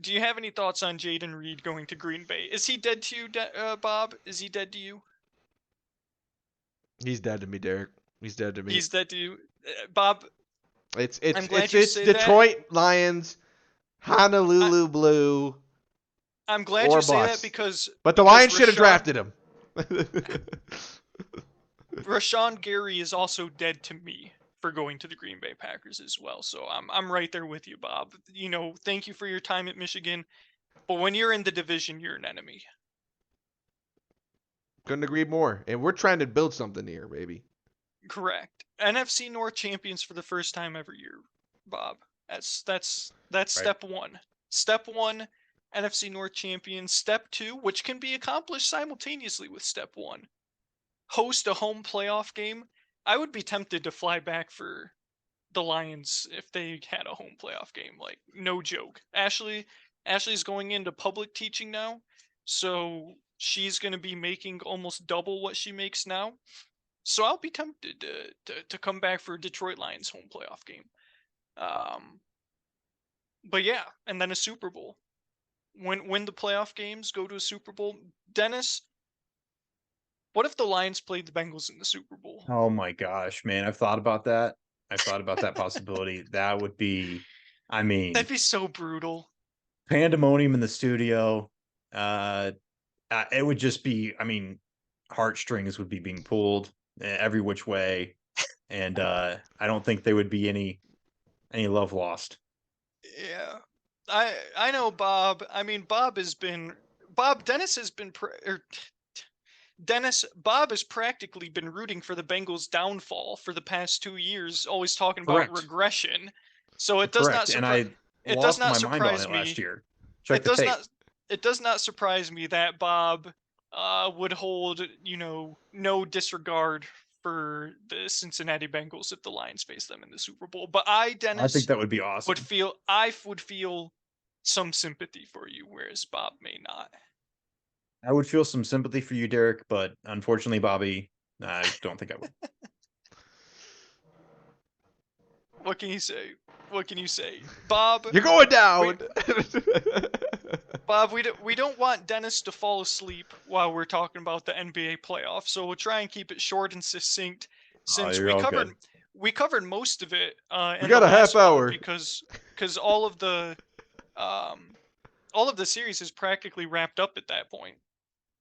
Do you have any thoughts on Jaden Reed going to Green Bay? Is he dead to you, Bob? Is he dead to you? He's dead to me, Derek. He's dead to me. He's dead to you, Bob. It's I'm glad you say that. Detroit Lions, Honolulu Blue, I'm glad or you say that bust. because But the Lions should have drafted him. Rashawn Gary is also dead to me for going to the Green Bay Packers as well. So I'm right there with you, Bob. You know, thank you for your time at Michigan, but when you're in the division, you're an enemy. Couldn't agree more. And we're trying to build something here, baby. Correct. NFC North champions for the first time every year, Bob. That's step one. Step one, NFC North champions. Step two, which can be accomplished simultaneously with step one, host a home playoff game. I would be tempted to fly back for the Lions if they had a home playoff game. Like, no joke. Ashley's going into public teaching now, so she's going to be making almost double what she makes now. So I'll be tempted to come back for a Detroit Lions home playoff game. But yeah, and then a Super Bowl. When the playoff games go to a Super Bowl, Dennis, what if the Lions played the Bengals in the Super Bowl? Oh my gosh, man. I've thought about that. I've thought about that possibility. That would be, I mean, That'd be so brutal. pandemonium in the studio. It would just be, I mean, heartstrings would be being pulled every which way. And I don't think there would be any love lost. Yeah. I know Bob. I mean, Bob Dennis has been Bob has practically been rooting for the Bengals' downfall for the past 2 years, always talking about Correct. regression. So it does not Correct. And I it does lost not my mind on surprise it me. last year. Check the tape. It does not surprise me that Bob would hold, no disregard for the Cincinnati Bengals if the Lions face them in the Super Bowl. But Dennis, I think that would be awesome. I would feel some sympathy for you, whereas Bob may not. I would feel some sympathy for you, Derek, but unfortunately, Bobby, I don't think I would. What can you say? What can you say, Bob? You're going down. Bob, we don't want Dennis to fall asleep while we're talking about the NBA playoffs, so we'll try and keep it short and succinct. Since you're all good. we covered most of it. We got a half hour because all of the series is practically wrapped up at that point.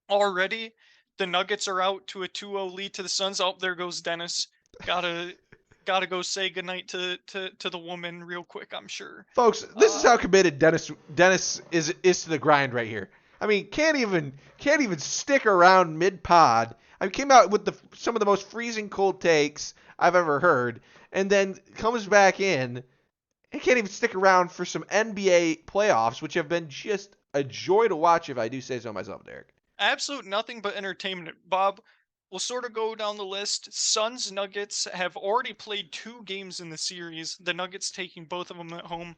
Already, the Nuggets are out to a 2-0 lead to the Suns. Oh, there goes Dennis. Gotta go say goodnight to the woman real quick, I'm sure. Folks, this is how committed Dennis is to the grind right here. I mean, can't even stick around mid-pod. I mean, came out with some of the most freezing cold takes I've ever heard, and then comes back in and can't even stick around for some NBA playoffs, which have been just a joy to watch, if I do say so myself, Derek. Absolute nothing but entertainment. Bob, we'll sort of go down the list. Suns Nuggets have already played 2 games in the series. The Nuggets taking both of them at home.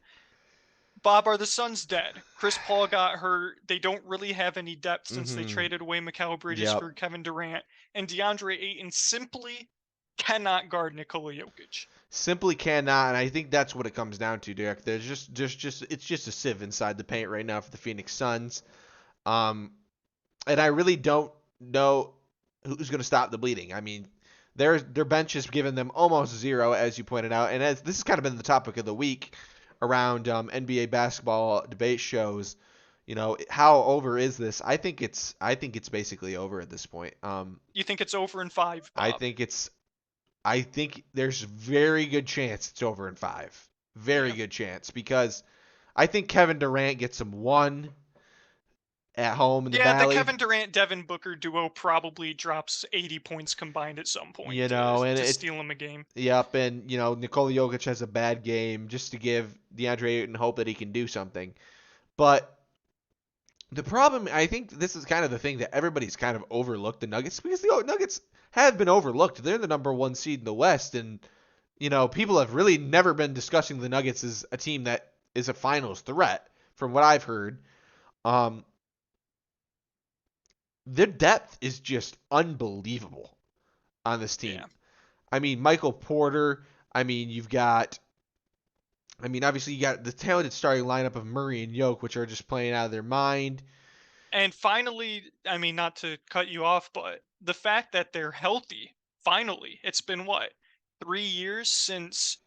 Bob, are the Suns dead? Chris Paul got hurt. They don't really have any depth since they traded away Mikal Bridges for Kevin Durant. And DeAndre Ayton simply cannot guard Nikola Jokic. Simply cannot, and I think that's what it comes down to, Derek. There's just it's just a sieve inside the paint right now for the Phoenix Suns. And I really don't know who's going to stop the bleeding. I mean, their bench has given them almost zero, as you pointed out. And as this has kind of been the topic of the week around NBA basketball debate shows, how over is this? I think it's basically over at this point. You think it's over in 5, Bob? I think there's very good chance it's over in 5. Very good chance, because I think Kevin Durant gets him 1 at home in the Valley. The Kevin Durant-Devin Booker duo probably drops 80 points combined at some point to steal him a game. Yep, and, Nikola Jokic has a bad game just to give DeAndre Ayton hope that he can do something. But the problem, I think this is kind of the thing that everybody's kind of overlooked the Nuggets, because the Nuggets have been overlooked. They're the number 1 seed in the West, and, people have really never been discussing the Nuggets as a team that is a finals threat, from what I've heard. Their depth is just unbelievable on this team. I mean, Michael Porter. Obviously you got the talented starting lineup of Murray and Yoke, which are just playing out of their mind. And finally, I mean, not to cut you off, but the fact that they're healthy, finally, it's been what, 3 years since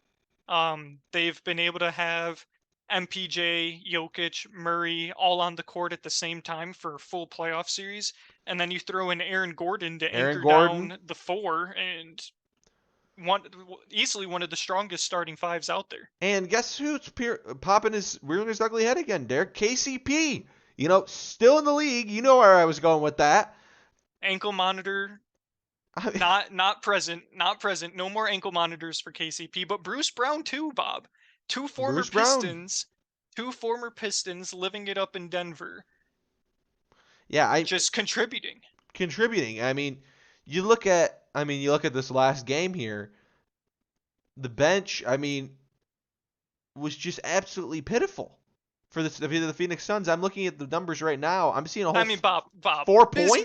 they've been able to have MPJ, Jokic, Murray all on the court at the same time for a full playoff series, and then you throw in Aaron Gordon to Aaron anchor Gordon. down the four, and easily one of the strongest starting fives out there. And guess who's rearing his ugly head again, Derek? KCP. Still in the league. You know where I was going with that. Ankle monitor I mean, not present. No more ankle monitors for KCP, but Bruce Brown too, Bob. Two former Bruce Brown. Pistons, living it up in Denver, yeah, just contributing. contributing. You look at this last game here. The bench, was just absolutely pitiful for the Phoenix Suns. I'm looking at the numbers right now. I'm seeing a whole Bob, 4 points.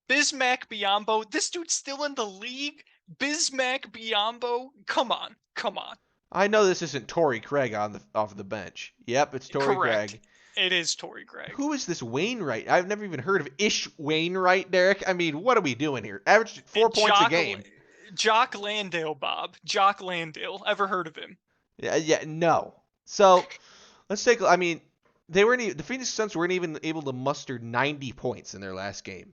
Bismack Biyombo, this dude's still in the league. Bismack Biyombo, come on. I know this isn't Torrey Craig off the bench. Yep, it's Torrey Correct. Craig. It is Torrey Craig. Who is this Wainwright? I've never even heard of Ish Wainwright, Derek. What are we doing here? Average 4 points a game. Jock Landale, Bob. Jock Landale. Ever heard of him? Yeah, no. So let's take. The Phoenix Suns weren't even able to muster 90 points in their last game.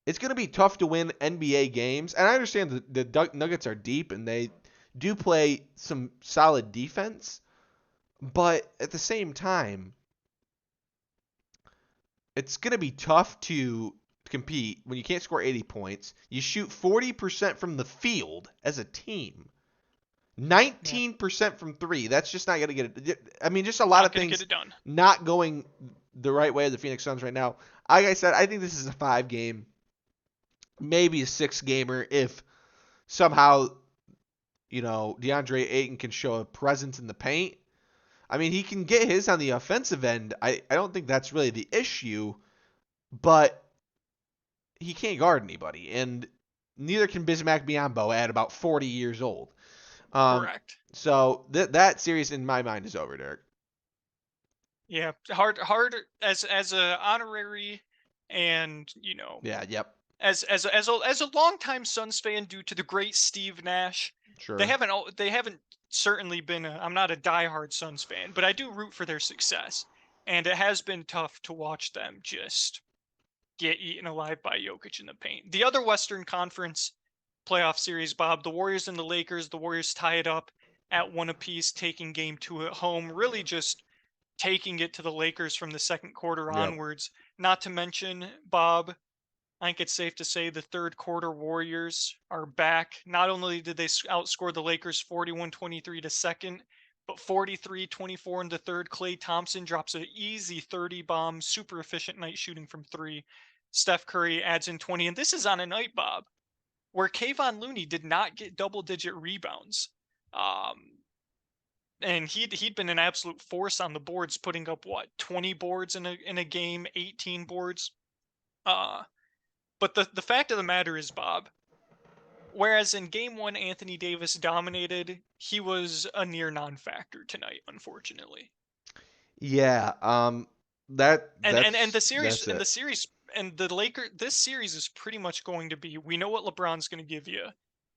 It's going to be tough to win NBA games, and I understand the Nuggets are deep and they do play some solid defense, but at the same time, it's going to be tough to compete when you can't score 80 points. You shoot 40% from the field as a team. 19% from 3. That's just not going to get it. Just a lot of things not going the right way of the Phoenix Suns right now. Like I said, I think this is a 5-game, maybe a 6-gamer if somehow, DeAndre Ayton can show a presence in the paint. He can get his on the offensive end. I don't think that's really the issue, but he can't guard anybody, and neither can Bismack Biyombo at about 40 years old. Correct. So that series in my mind is over, Derek. Yeah, hard as a honorary, and Yeah, yep. As a longtime Suns fan, due to the great Steve Nash, Sure. They haven't certainly been. I'm not a diehard Suns fan, but I do root for their success, and it has been tough to watch them just get eaten alive by Jokic in the paint. The other Western Conference playoff series, Bob, the Warriors and the Lakers. The Warriors tie it up at 1 apiece, taking game 2 at home. Really just taking it to the Lakers from the second quarter onwards. Not to mention, Bob, I think it's safe to say the third quarter Warriors are back. Not only did they outscore the Lakers 41-23 to second, but 43-24 in the third. Klay Thompson drops an easy 30 bomb, super efficient night shooting from 3. Steph Curry adds in 20. And this is on a night, Bob, where Kayvon Looney did not get double-digit rebounds. And he'd been an absolute force on the boards, putting up, 20 boards in a game, 18 boards. But the fact of the matter is, Bob, whereas in Game 1 Anthony Davis dominated, he was a near non-factor tonight, unfortunately. Yeah, this series is pretty much going to be, we know what LeBron's going to give you.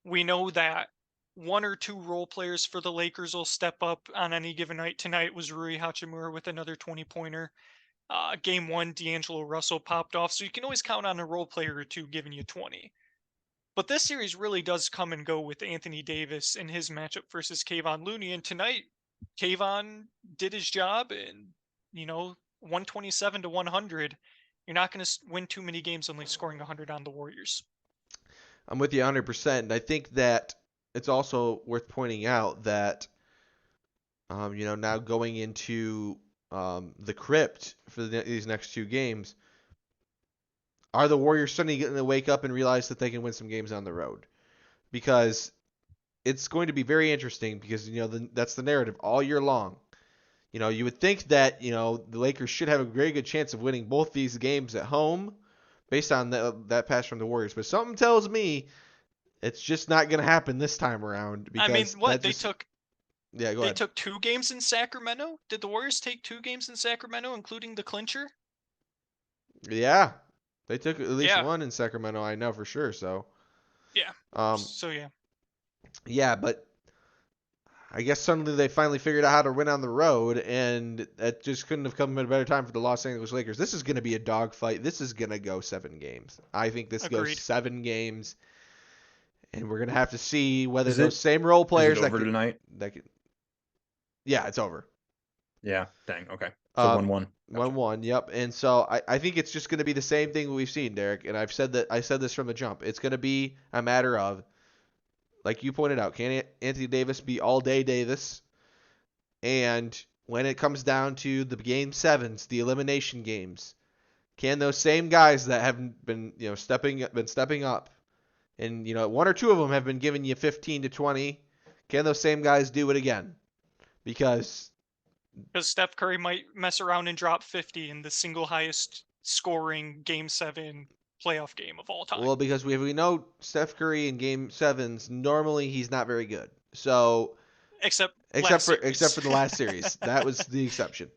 We know that 1 or 2 role players for the Lakers will step up on any given night. Tonight was Rui Hachimura with another 20-pointer. Game 1, D'Angelo Russell popped off, so you can always count on a role player or 2 giving you 20. But this series really does come and go with Anthony Davis and his matchup versus Kayvon Looney. And tonight, Kayvon did his job, and 127 to 100. You're not going to win too many games only scoring 100 on the Warriors. I'm with you 100%. And I think that it's also worth pointing out that, now going into the crypt for these next 2 games, are the Warriors suddenly going to wake up and realize that they can win some games on the road? Because it's going to be very interesting because, that's the narrative all year long. You would think that, the Lakers should have a very good chance of winning both these games at home based on that pass from the Warriors. But something tells me It's just not going to happen this time around I mean, because what that just yeah, go they ahead. took 2 games in Sacramento? Did the Warriors take 2 games in Sacramento, including the clincher? Yeah. They took at least Yeah, one in Sacramento, I know for sure. So, yeah. um So yeah, yeah, but I guess suddenly they finally figured out how to win on the road, and that just couldn't have come at a better time for the Los Angeles Lakers. This is going to be a dogfight. This is going to go 7 games. I think this goes agreed. 7 games, and we're going to have to see whether Is those it same role is it players over tonight? that could, yeah, it's over. Yeah. Dang. Okay. So Um, 1-1. Gotcha. 1-1. Yep. And so I think it's just going to be the same thing we've seen, Derek. And I said this from the jump. It's going to be a matter of, like you pointed out, can Anthony Davis be all day Davis? And when it comes down to the game sevens, the elimination games, can those same guys that have been stepping up, and one or two of them have been giving you 15 to 20, can those same guys do it again? Because Because Steph Curry might mess around and drop 50 in the single highest scoring Game 7 playoff game of all time. because we know Steph Curry in game sevens, normally he's not very good. So Except except last for series. the last series, that was the exception.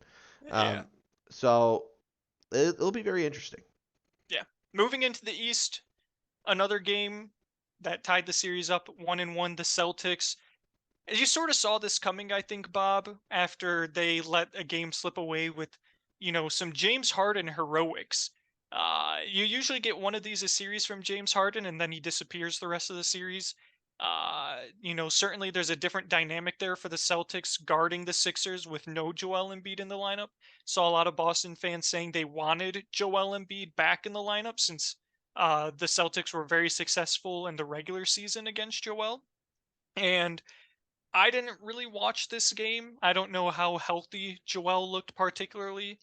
Yeah. So it'll be very interesting. Yeah. Moving into the East, another game that tied the series up 1-1, the Celtics. You sort of saw this coming, I think, Bob, after they let a game slip away with, some James Harden heroics. You usually get one of these a series from James Harden, and then he disappears the rest of the series. Certainly there's a different dynamic there for the Celtics guarding the Sixers with no Joel Embiid in the lineup. Saw a lot of Boston fans saying they wanted Joel Embiid back in the lineup since the Celtics were very successful in the regular season against Joel. And I didn't really watch this game. I don't know how healthy Joel looked particularly,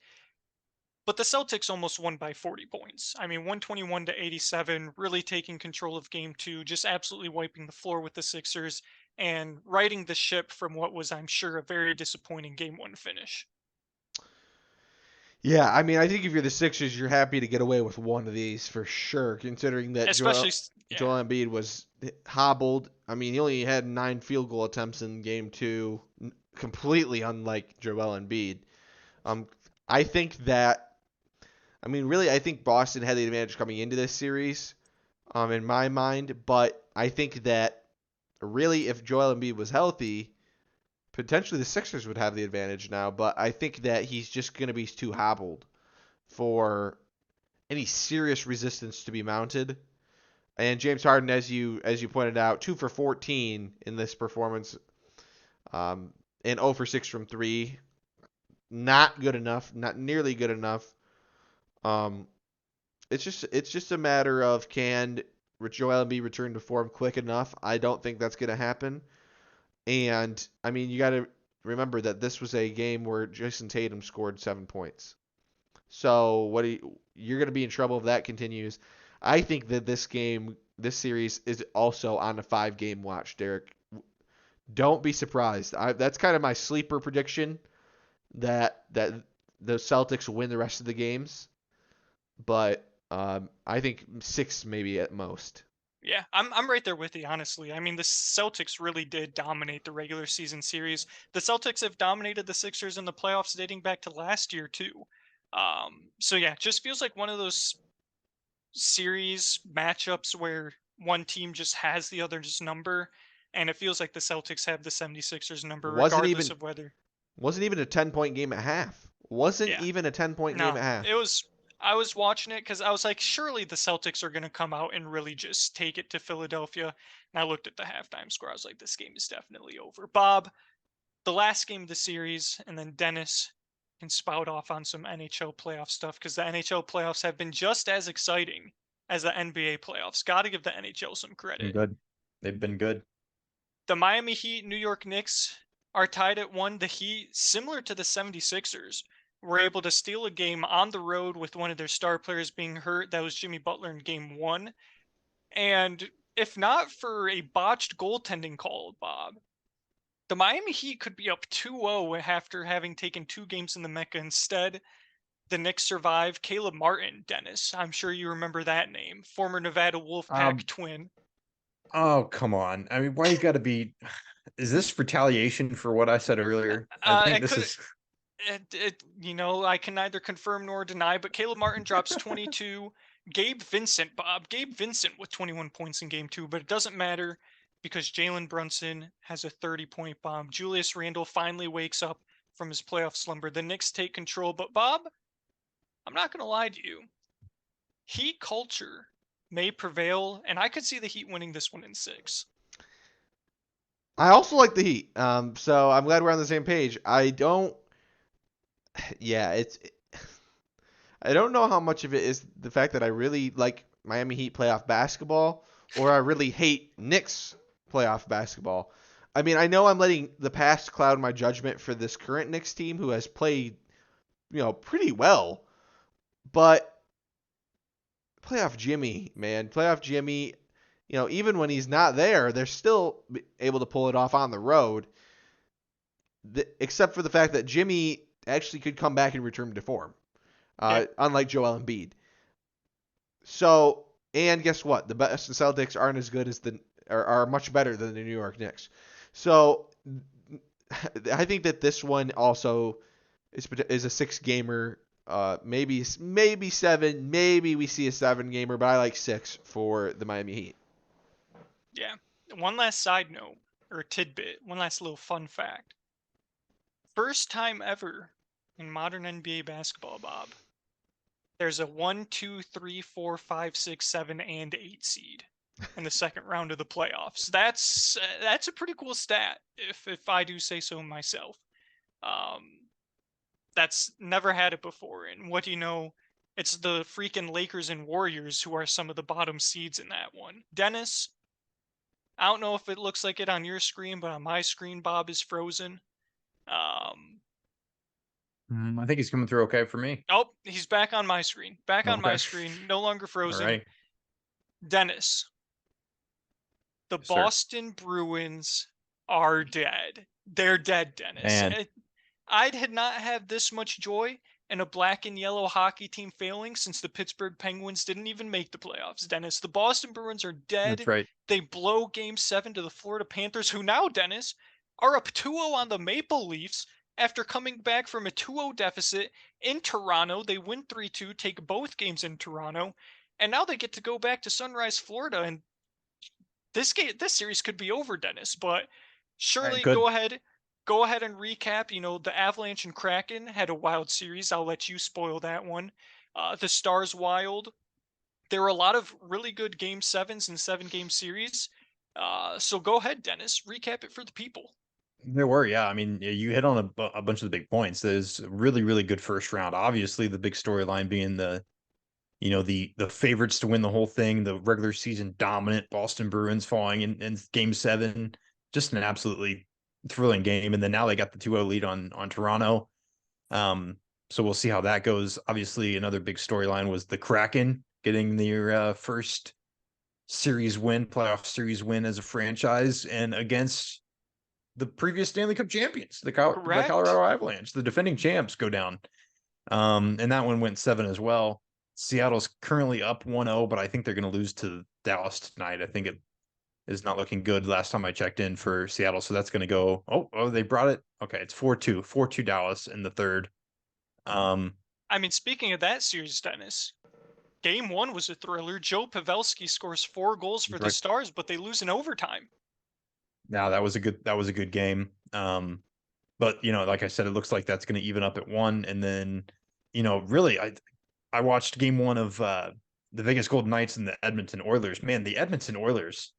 but the Celtics almost won by 40 points. I mean, 121 to 87, really taking control of game 2, just absolutely wiping the floor with the Sixers and righting the ship from what was, I'm sure, a very disappointing game 1 finish. Yeah, I mean, I think if you're the Sixers, you're happy to get away with one of these for sure, considering that Especially yeah. Joel Embiid was hobbled. I mean, he only had 9 field goal attempts in game 2, completely unlike Joel Embiid. Um, I think that, I mean, really, I think Boston had the advantage coming into this series, in my mind. But I think that really, if Joel Embiid was healthy, potentially the Sixers would have the advantage now. But I think that he's just going to be too hobbled for any serious resistance to be mounted. And James Harden, as you pointed out, 2 for 14 in this performance, and 0 for 6 from 3. Not good enough, not nearly good enough. Um, it's just a matter of, can Joel Embiid return to form quick enough? I don't think that's going to happen. And I mean, you got to remember that this was a game where Jason Tatum scored 7 points. So you're going to be in trouble if that continues. I think that this series is also on a 5-game watch, Derek. Don't be surprised. That's kind of my sleeper prediction, that the Celtics will win the rest of the games, but I think 6 maybe at most. Yeah, I'm right there with you, honestly. I mean, the Celtics really did dominate the regular season series. The Celtics have dominated the Sixers in the playoffs dating back to last year too. So yeah, just feels like one of those series matchups where one team just has the other's number, and it feels like the Celtics have the 76ers number Wasn't regardless even of whether. wasn't even a 10-point game at half. Wasn't Yeah, even a 10-point game no, at half. it was. I was watching it because I was like, surely the Celtics are going to come out and really just take it to Philadelphia. And I looked at the halftime score. I was like, this game is definitely over. Bob, the last game of the series, and then Dennis can spout off on some NHL playoff stuff because the NHL playoffs have been just as exciting as the NBA playoffs. Got to give the NHL some Been credit. good. They've been good. The Miami Heat, New York Knicks are tied at 1. The Heat, similar to the 76ers, were able to steal a game on the road with one of their star players being hurt. That was Jimmy Butler in game 1. And if not for a botched goaltending call, Bob, the Miami Heat could be up 2-0 after having taken 2 games in the Mecca. Instead, the Knicks survive. Caleb Martin, Dennis, I'm sure you remember that name. Former Nevada Wolfpack Um, twin. Oh, come on. I mean, why you got to be? Is this retaliation for what I said earlier? I think It this could. is. I can neither confirm nor deny, but Caleb Martin drops 22. Gabe Vincent with 21 points in game 2, but it doesn't matter because Jalen Brunson has a 30-point bomb. Julius Randle finally wakes up from his playoff slumber. The Knicks take control, but Bob, I'm not going to lie to you. Heat culture may prevail, and I could see the Heat winning this one in 6. I also like the Heat. So I'm glad we're on the same page. I don't. Yeah, I don't know how much of it is the fact that I really like Miami Heat playoff basketball, or I really hate Knicks playoff basketball. I mean, I know I'm letting the past cloud my judgment for this current Knicks team, who has played, pretty well. But playoff Jimmy, man, playoff Jimmy, even when he's not there, they're still able to pull it off on the road. Except for the fact that Jimmy actually could come back and return to form, unlike Joel Embiid. So, and guess what? The Boston Celtics aren't as good as are much better than the New York Knicks. So, I think that this one also is a 6-gamer. Maybe 7. Maybe we see a 7-gamer, but I like 6 for the Miami Heat. Yeah. One last side note, or tidbit, one last little fun fact. First time ever in modern NBA basketball, Bob, there's a 1, 2, 3, 4, 5, 6, 7, and 8 seed in the second round of the playoffs. That's a pretty cool stat, if I do say so myself. That's never had it before. And what do you know? It's the freaking Lakers and Warriors who are some of the bottom seeds in that one. Dennis, I don't know if it looks like it on your screen, but on my screen, Bob is frozen. I think he's coming through okay for me. Oh, he's back on my screen. Back on my Okay. screen. No longer All frozen. right. Dennis, the Yes, sir. Boston Bruins are dead. They're dead, Dennis. Man. I'd not have this much joy in a black and yellow hockey team failing since the Pittsburgh Penguins didn't even make the playoffs, Dennis. The Boston Bruins are That's dead. right. They blow game 7 to the Florida Panthers, who now, Dennis, are up 2-0 on the Maple Leafs after coming back from a 2-0 deficit in Toronto. They win 3-2, take both games in Toronto, and now they get to go back to Sunrise, Florida, and this series could be over, Dennis, but surely Good. go ahead and recap. The Avalanche and Kraken had a wild series. I'll let you spoil that one. The Stars Wild. There were a lot of really good game 7s and 7-game series. So go ahead, Dennis. Recap it for the people. There were, yeah. I mean, you hit on a bunch of the big points. There's a really, really good first round. Obviously, the big storyline being the favorites to win the whole thing, the regular season dominant Boston Bruins falling in game 7. Just an absolutely thrilling game. And then now they got the 2-0 lead on Toronto. So we'll see how that goes. Obviously, another big storyline was the Kraken getting their first playoff series win as a franchise, and against the previous Stanley Cup champions, the Colorado Avalanche, the defending champs, go down. And that one went 7 as well. Seattle's currently up 1-0, but I think they're going to lose to Dallas tonight. I think it is not looking good last time I checked in for Seattle. So that's going to go. Oh, they brought it. Okay, it's 4-2 Dallas in the third. I mean, speaking of that series, Dennis, game 1 was a thriller. Joe Pavelski scores 4 goals for the Stars, but they lose in overtime. Now that was a good game. But like I said, it looks like that's going to even up at 1. And then, really, I watched game 1 of the Vegas Golden Knights and the Edmonton Oilers. Man, the Edmonton Oilers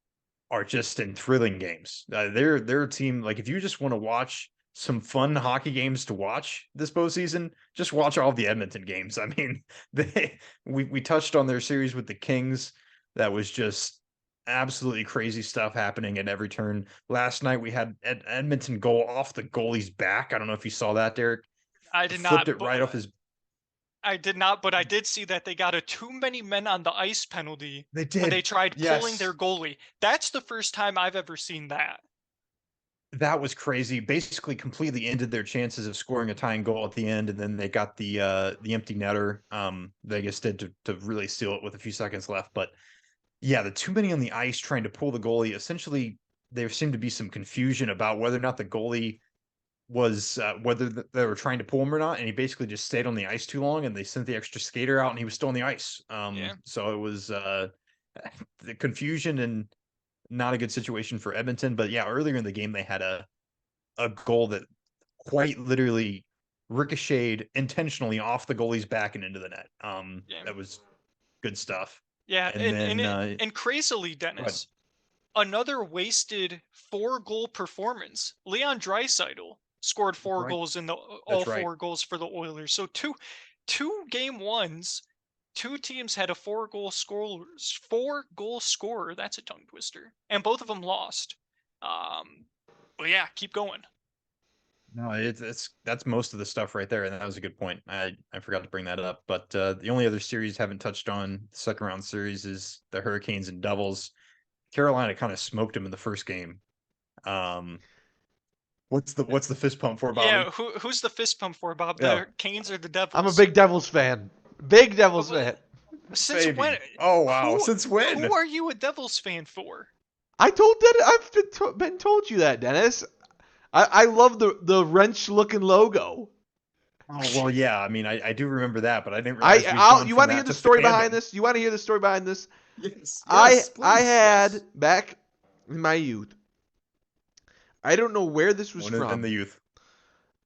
are just in thrilling games. They're a team, like, if you just want to watch some fun hockey games to watch this postseason, just watch all the Edmonton games. I mean, we touched on their series with the Kings. That was just absolutely crazy stuff happening at every turn. Last night we had Edmonton goal off the goalie's back. I don't know if you saw that, Derek. I did Flipped not. it right off his. I did not, but I did see that they got a too many men on the ice penalty. They did. When they tried pulling Yes. their goalie. That's the first time I've ever seen that. That was crazy. Basically, completely ended their chances of scoring a tying goal at the end, and then they got the empty netter. Vegas did to really seal it with a few seconds left. But yeah, the too many on the ice trying to pull the goalie. Essentially, there seemed to be some confusion about whether or not the goalie was they were trying to pull him or not, and he basically just stayed on the ice too long, and they sent the extra skater out, and he was still on the ice. Yeah. So it was the confusion and not a good situation for Edmonton. But yeah, earlier in the game they had a goal that quite literally ricocheted intentionally off the goalie's back and into the net. Yeah. That was good stuff. Yeah, And then and crazily, go ahead. Dennis, another wasted 4-goal performance. Leon Draisaitl scored 4 Right. goals in the all That's right. 4 goals for the Oilers. So two game ones, two teams had a 4-goal scorer. That's a tongue twister, and both of them lost. But yeah, keep going. No, that's most of the stuff right there, and that was a good point. I forgot to bring that up, but the only other series haven't touched on the second round series is the Hurricanes and Devils. Carolina kind of smoked them in the first game. Um, what's the fist pump for, Yeah, Bobby? who's the fist pump for, Bob? Yeah, The Canes or the I'm a Devils? big Devils fan. Big Devils But fan. since when? baby. Oh wow, Who since when? who are you a Devils fan for? I told that I've been told you that, Dennis. I love the wrench looking logo. Oh well, yeah. I mean, I do remember that, but I didn't realize we'd gone You from want to hear that the to story behind fandom. this? You want to hear the story behind this? Yes, I yes, I please, had yes. back in my youth. I don't know where this was One in the from, youth.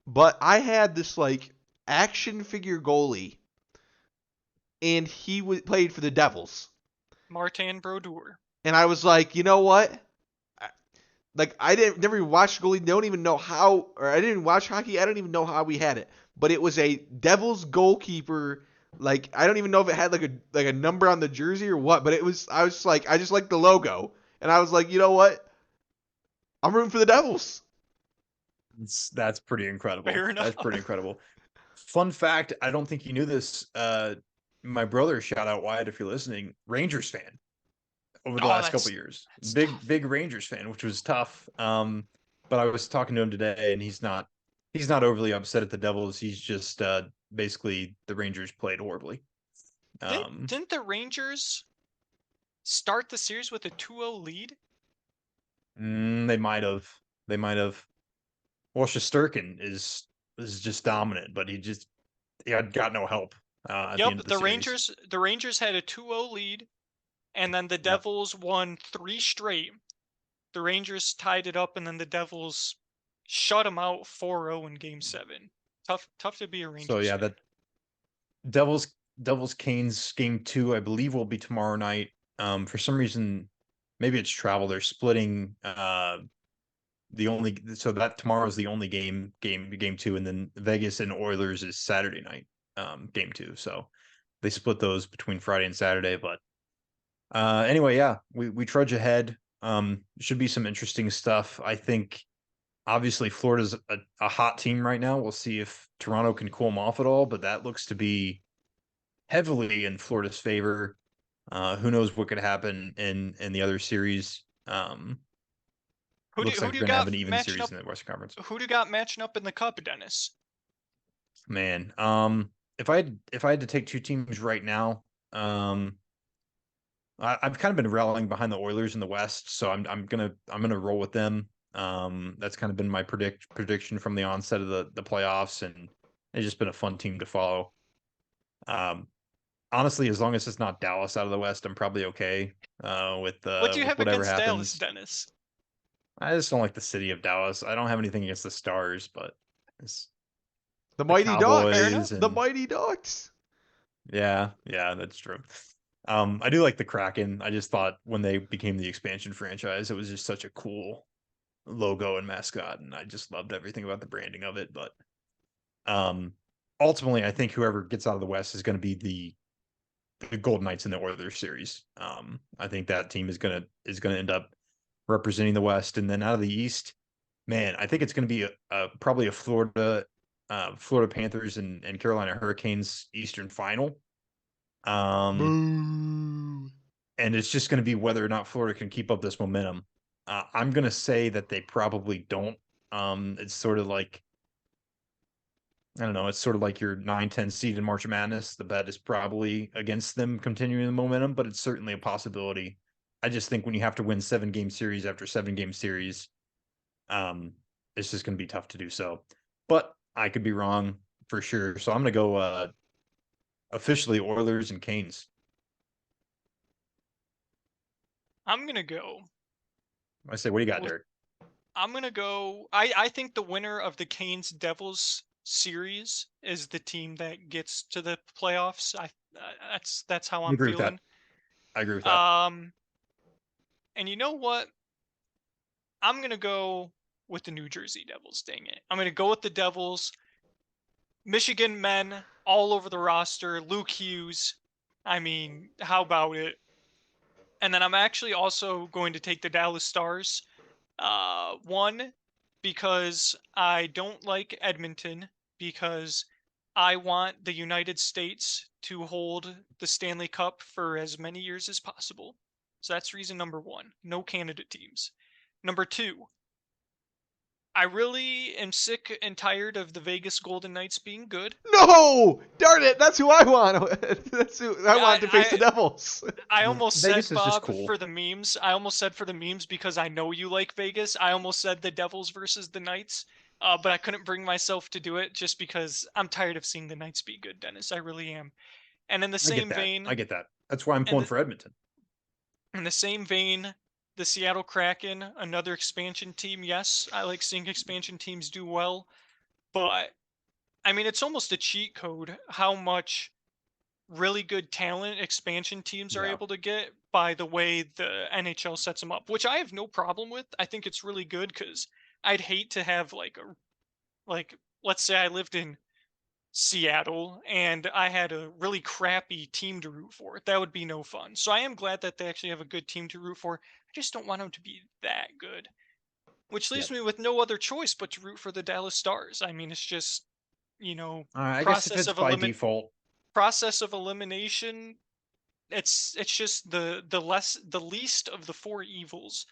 but I had this like action figure goalie, and he played for the Devils. Martin Brodeur. And I was like, you know what? Like I didn't never even watch goalie. Don't even know how, or I didn't watch hockey. I don't even know how we had it. But it was a Devils goalkeeper. Like I don't even know if it had like a number on the jersey or what. But it was. I was just like, I just liked the logo, and I was like, you know what? I'm rooting for the Devils. That's pretty incredible. Fair That's enough. pretty incredible. Fun fact, I don't think you knew this. My brother, shout out Wyatt if you're listening, Rangers fan over the Oh, last couple that's of years. that's Big tough. big Rangers fan, which was tough. But I was talking to him today, and he's not overly upset at the Devils. He's just basically the Rangers played horribly. Didn't Um, didn't the Rangers start the series with a 2-0 lead? they might have. They might have. Well, Shesterkin is just dominant, but he had got no help at the Yep, end of the the series. Rangers had a 2-0 lead, and then the Yep. Devils won 3 straight. The Rangers tied it up, and then the Devils shut them out 4-0 in Game 7. Tough to be a So Rangers yeah, fan. that Devils Devils Canes game 2, I believe, will be tomorrow night. For some reason, maybe it's travel. They're splitting the only so that tomorrow is the only game 2, and then Vegas and Oilers is Saturday night game 2. So they split those between Friday and Saturday. But anyway, yeah, we trudge ahead. Should be some interesting stuff. I think obviously Florida's a hot team right now. We'll see if Toronto can cool them off at all, but that looks to be heavily in Florida's favor. Who knows what could happen in the other series? Looks like Who do we're you gonna have got an even matching series up? in the Western Conference. Who do you got matching up in the Cup, Dennis? Man, if I had to take two teams right now, I've kind of been rallying behind the Oilers in the West, so I'm gonna roll with them. That's kind of been my prediction from the onset of the playoffs, and it's just been a fun team to follow. Um, Honestly, as long as it's not Dallas out of the West, I'm probably okay What do you with have whatever against Dallas, happens. Dennis? I just don't like the city of Dallas. I don't have anything against the Stars, but it's The the Mighty Fair Ducks. Cowboys enough. The and Mighty Ducks. yeah, that's true. I do like the Kraken. I just thought when they became the expansion franchise, it was just such a cool logo and mascot, and I just loved everything about the branding of it. But um, ultimately, I think whoever gets out of the West is going to be the Golden Knights in the Oilers series. I think that team is gonna end up representing the West, and then out of the East, man, I think it's going to be probably a Florida Panthers and Carolina Hurricanes Eastern Final. Um, Boo. and it's just going to be whether or not Florida can keep up this momentum. I'm going to say that they probably don't. It's sort of like I don't know. It's sort of like your 9-10 seed in March Madness. The bet is probably against them continuing the momentum, but it's certainly a possibility. I just think when you have to win 7-game series after 7-game series, it's just going to be tough to do so. But I could be wrong for sure. So I'm going to go officially Oilers and Canes. I'm gonna go. I say, what do you got, Well, Derek? I'm gonna go. I think the winner of the Canes Devils series is the team that gets to the playoffs. That's how I I'm agree with that. feeling. I agree with that. Um, and you know what? I'm gonna go with the New Jersey Devils. Dang it! I'm gonna go with the Devils. Michigan men all over the roster. Luke Hughes. I mean, how about it? And then I'm actually also going to take the Dallas Stars. One, because I don't like Edmonton, because I want the United States to hold the Stanley Cup for as many years as possible. So that's reason number one. No Canada teams. Number two, I really am sick and tired of the Vegas Golden Knights being good. No, darn it, that's who I want. That's who I Yeah, want to face the Devils. I Well, almost Vegas said is just Bob cool. for the memes. I almost said for the memes because I know you like Vegas. I almost said the Devils versus the Knights, but I couldn't bring myself to do it just because I'm tired of seeing the Knights be good, Dennis. I really am. And in the I get same that. I vein, get that. That's why I'm in pulling the for Edmonton. in the same vein, the Seattle Kraken, another expansion team. Yes, I like seeing expansion teams do well, but I mean it's almost a cheat code how much really good talent expansion teams are Yeah. able to get by the way the NHL sets them up, which I have no problem with. I think it's really good because I'd hate to have like let's say I lived in Seattle and I had a really crappy team to root for. That would be no fun. So I am glad that they actually have a good team to root for. I just don't want them to be that good, which leaves Yep. me with no other choice but to root for the Dallas Stars. I mean, it's just I guess if process it's of by default, elimination. It's just the least of the four evils.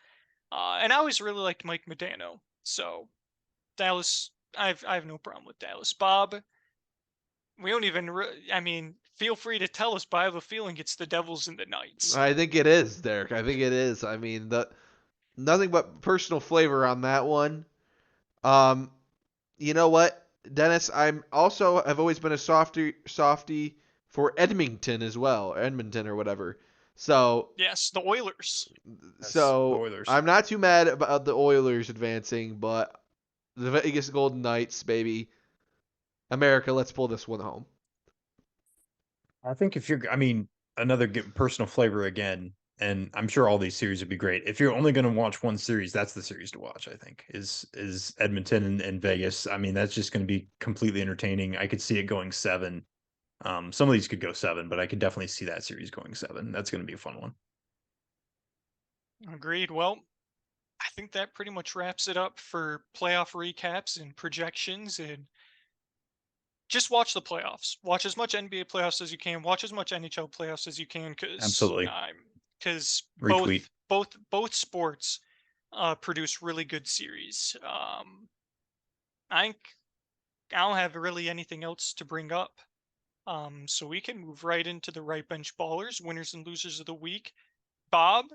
And I always really liked Mike Modano. So Dallas, I have no problem with Dallas. Bob, we don't even. I mean, feel free to tell us, but I have a feeling it's the Devils and the Knights. I think it is, Derek. I think it is. I mean, the nothing but personal flavor on that one. Um, you know what, Dennis? I'm also have always been a softy for Edmonton as well, Edmonton or whatever. So Yes, the Oilers. that's the so Oilers. I'm not too mad about the Oilers advancing, but the Vegas Golden Knights, baby, America, let's pull this one home. I think if you're, I mean, another personal flavor again, and I'm sure all these series would be great. If you're only going to watch one series, that's the series to watch. I think is Edmonton and Vegas. I mean, that's just going to be completely entertaining. I could see it going 7. Some of these could go 7, but I could definitely see that series going 7. That's going to be a fun one. Agreed. Well, I think that pretty much wraps it up for playoff recaps and projections and just watch the playoffs. Watch as much NBA playoffs as you can. Watch as much NHL playoffs as you can, Absolutely. because Retweet. both sports produce really good series. I think I don't have really anything else to bring up. So we can move right into the right bench ballers, winners and losers of the week. Bob,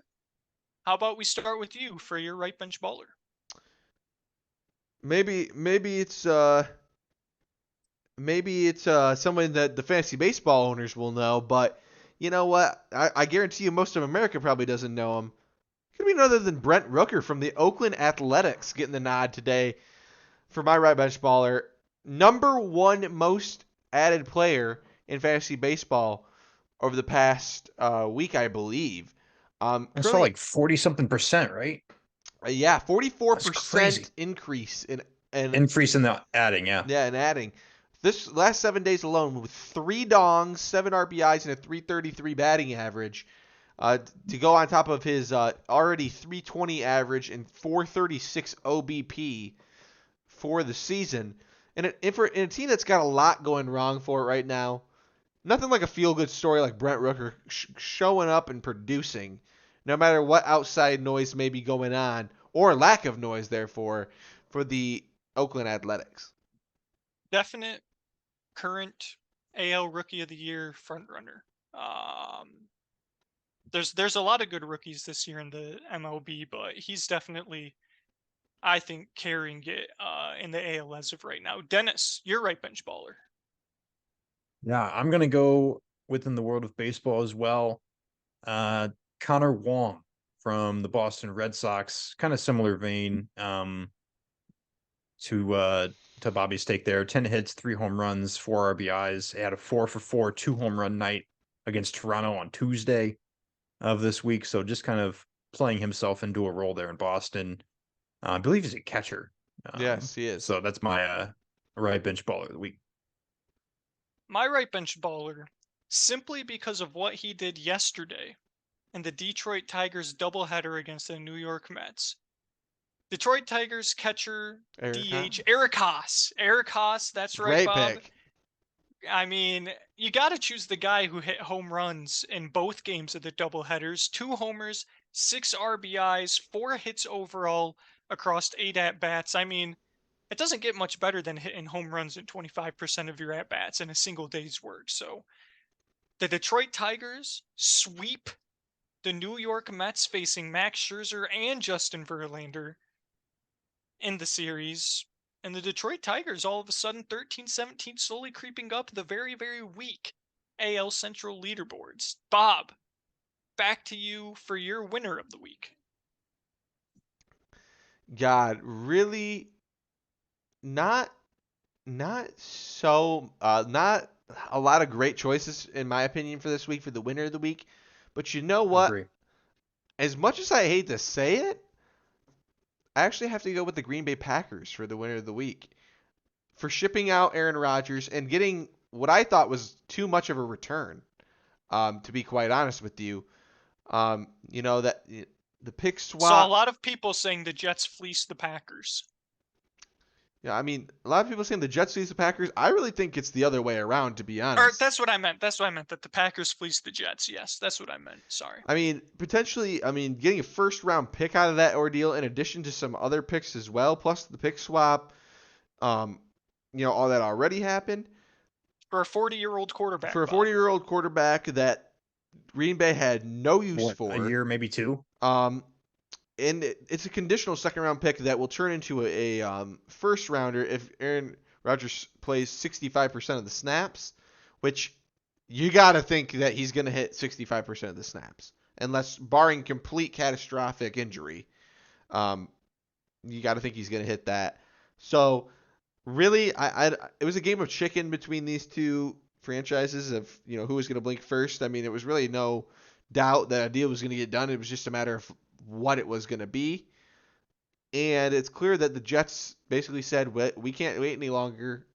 how about we start with you for your right bench baller? Maybe it's someone that the fantasy baseball owners will know, but you know what? I guarantee you most of America probably doesn't know him. Could be none other than Brent Rooker from the Oakland Athletics getting the nod today for my right bench baller. Number one most added player in fantasy baseball over the past week, I believe. I saw like 40 something percent, right? Yeah, That's crazy. 44% increase in Increase in the adding, yeah. yeah, and adding. This last 7 days alone, with 3 dongs, 7 RBIs, and a 333 batting average, to go on top of his already 320 average and 436 OBP for the season. And in a team that's got a lot going wrong for it right now, nothing like a feel-good story like Brent Rooker showing up and producing, no matter what outside noise may be going on, or lack of noise, therefore, for the Oakland Athletics. Definite current AL Rookie of the Year frontrunner. There's a lot of good rookies this year in the MLB, but he's definitely, I think, carrying it in the AL as of right now. Dennis, you're right bench baller. Yeah, I'm gonna go within the world of baseball as well. Connor Wong from the Boston Red Sox, kind of similar vein to Bobby's take there. 10 hits, 3 home runs, 4 RBIs. He had a 4-for-4, 2 home run night against Toronto on Tuesday of this week. So just kind of playing himself into a role there in Boston. I believe he's a catcher. Yes, he is. So that's my right bench baller of the week. My right bench baller, simply because of what he did yesterday in the Detroit Tigers doubleheader against the New York Mets. Detroit Tigers catcher DH Eric Haas. Eric Haas, that's right, Great Bob. pick. I mean, you got to choose the guy who hit home runs in both games of the doubleheaders. 2 homers, 6 RBIs, 4 hits overall across 8 at-bats. I mean, it doesn't get much better than hitting home runs in 25% of your at-bats in a single day's work. So the Detroit Tigers sweep the New York Mets facing Max Scherzer and Justin Verlander in the series. And the Detroit Tigers all of a sudden 13-17 slowly creeping up the very, very weak AL Central leaderboards. Bob, back to you for your winner of the week. God, really not so not a lot of great choices in my opinion for this week for the winner of the week. But you know what? Agree. As much as I hate to say it, I actually have to go with the Green Bay Packers for the winner of the week. For shipping out Aaron Rodgers and getting what I thought was too much of a return, to be quite honest with you. That the pick swap. Saw a lot of people saying the Jets fleeced the Packers. Yeah, I mean, a lot of people saying the Jets fleece the Packers. I really think it's the other way around, to be Or honest. that's what I meant. That's what I meant. That the Packers fleeced the Jets. Yes, that's what I meant. Sorry. I mean, potentially, getting a first round pick out of that ordeal, in addition to some other picks as well, plus the pick swap, all that already happened. For a 40-year-old quarterback. For a 40-year-old quarterback that Green Bay had no use for. A year, maybe 2. And it's a conditional second round pick that will turn into a first rounder if Aaron Rodgers plays 65% of the snaps, which you got to think that he's going to hit 65% of the snaps, unless barring complete catastrophic injury. You got to think he's going to hit that. So really, it was a game of chicken between these two franchises of who was going to blink first. I mean, it was really no doubt that a deal was going to get done. It was just a matter of what it was going to be. And it's clear that the Jets basically said, we can't wait any longer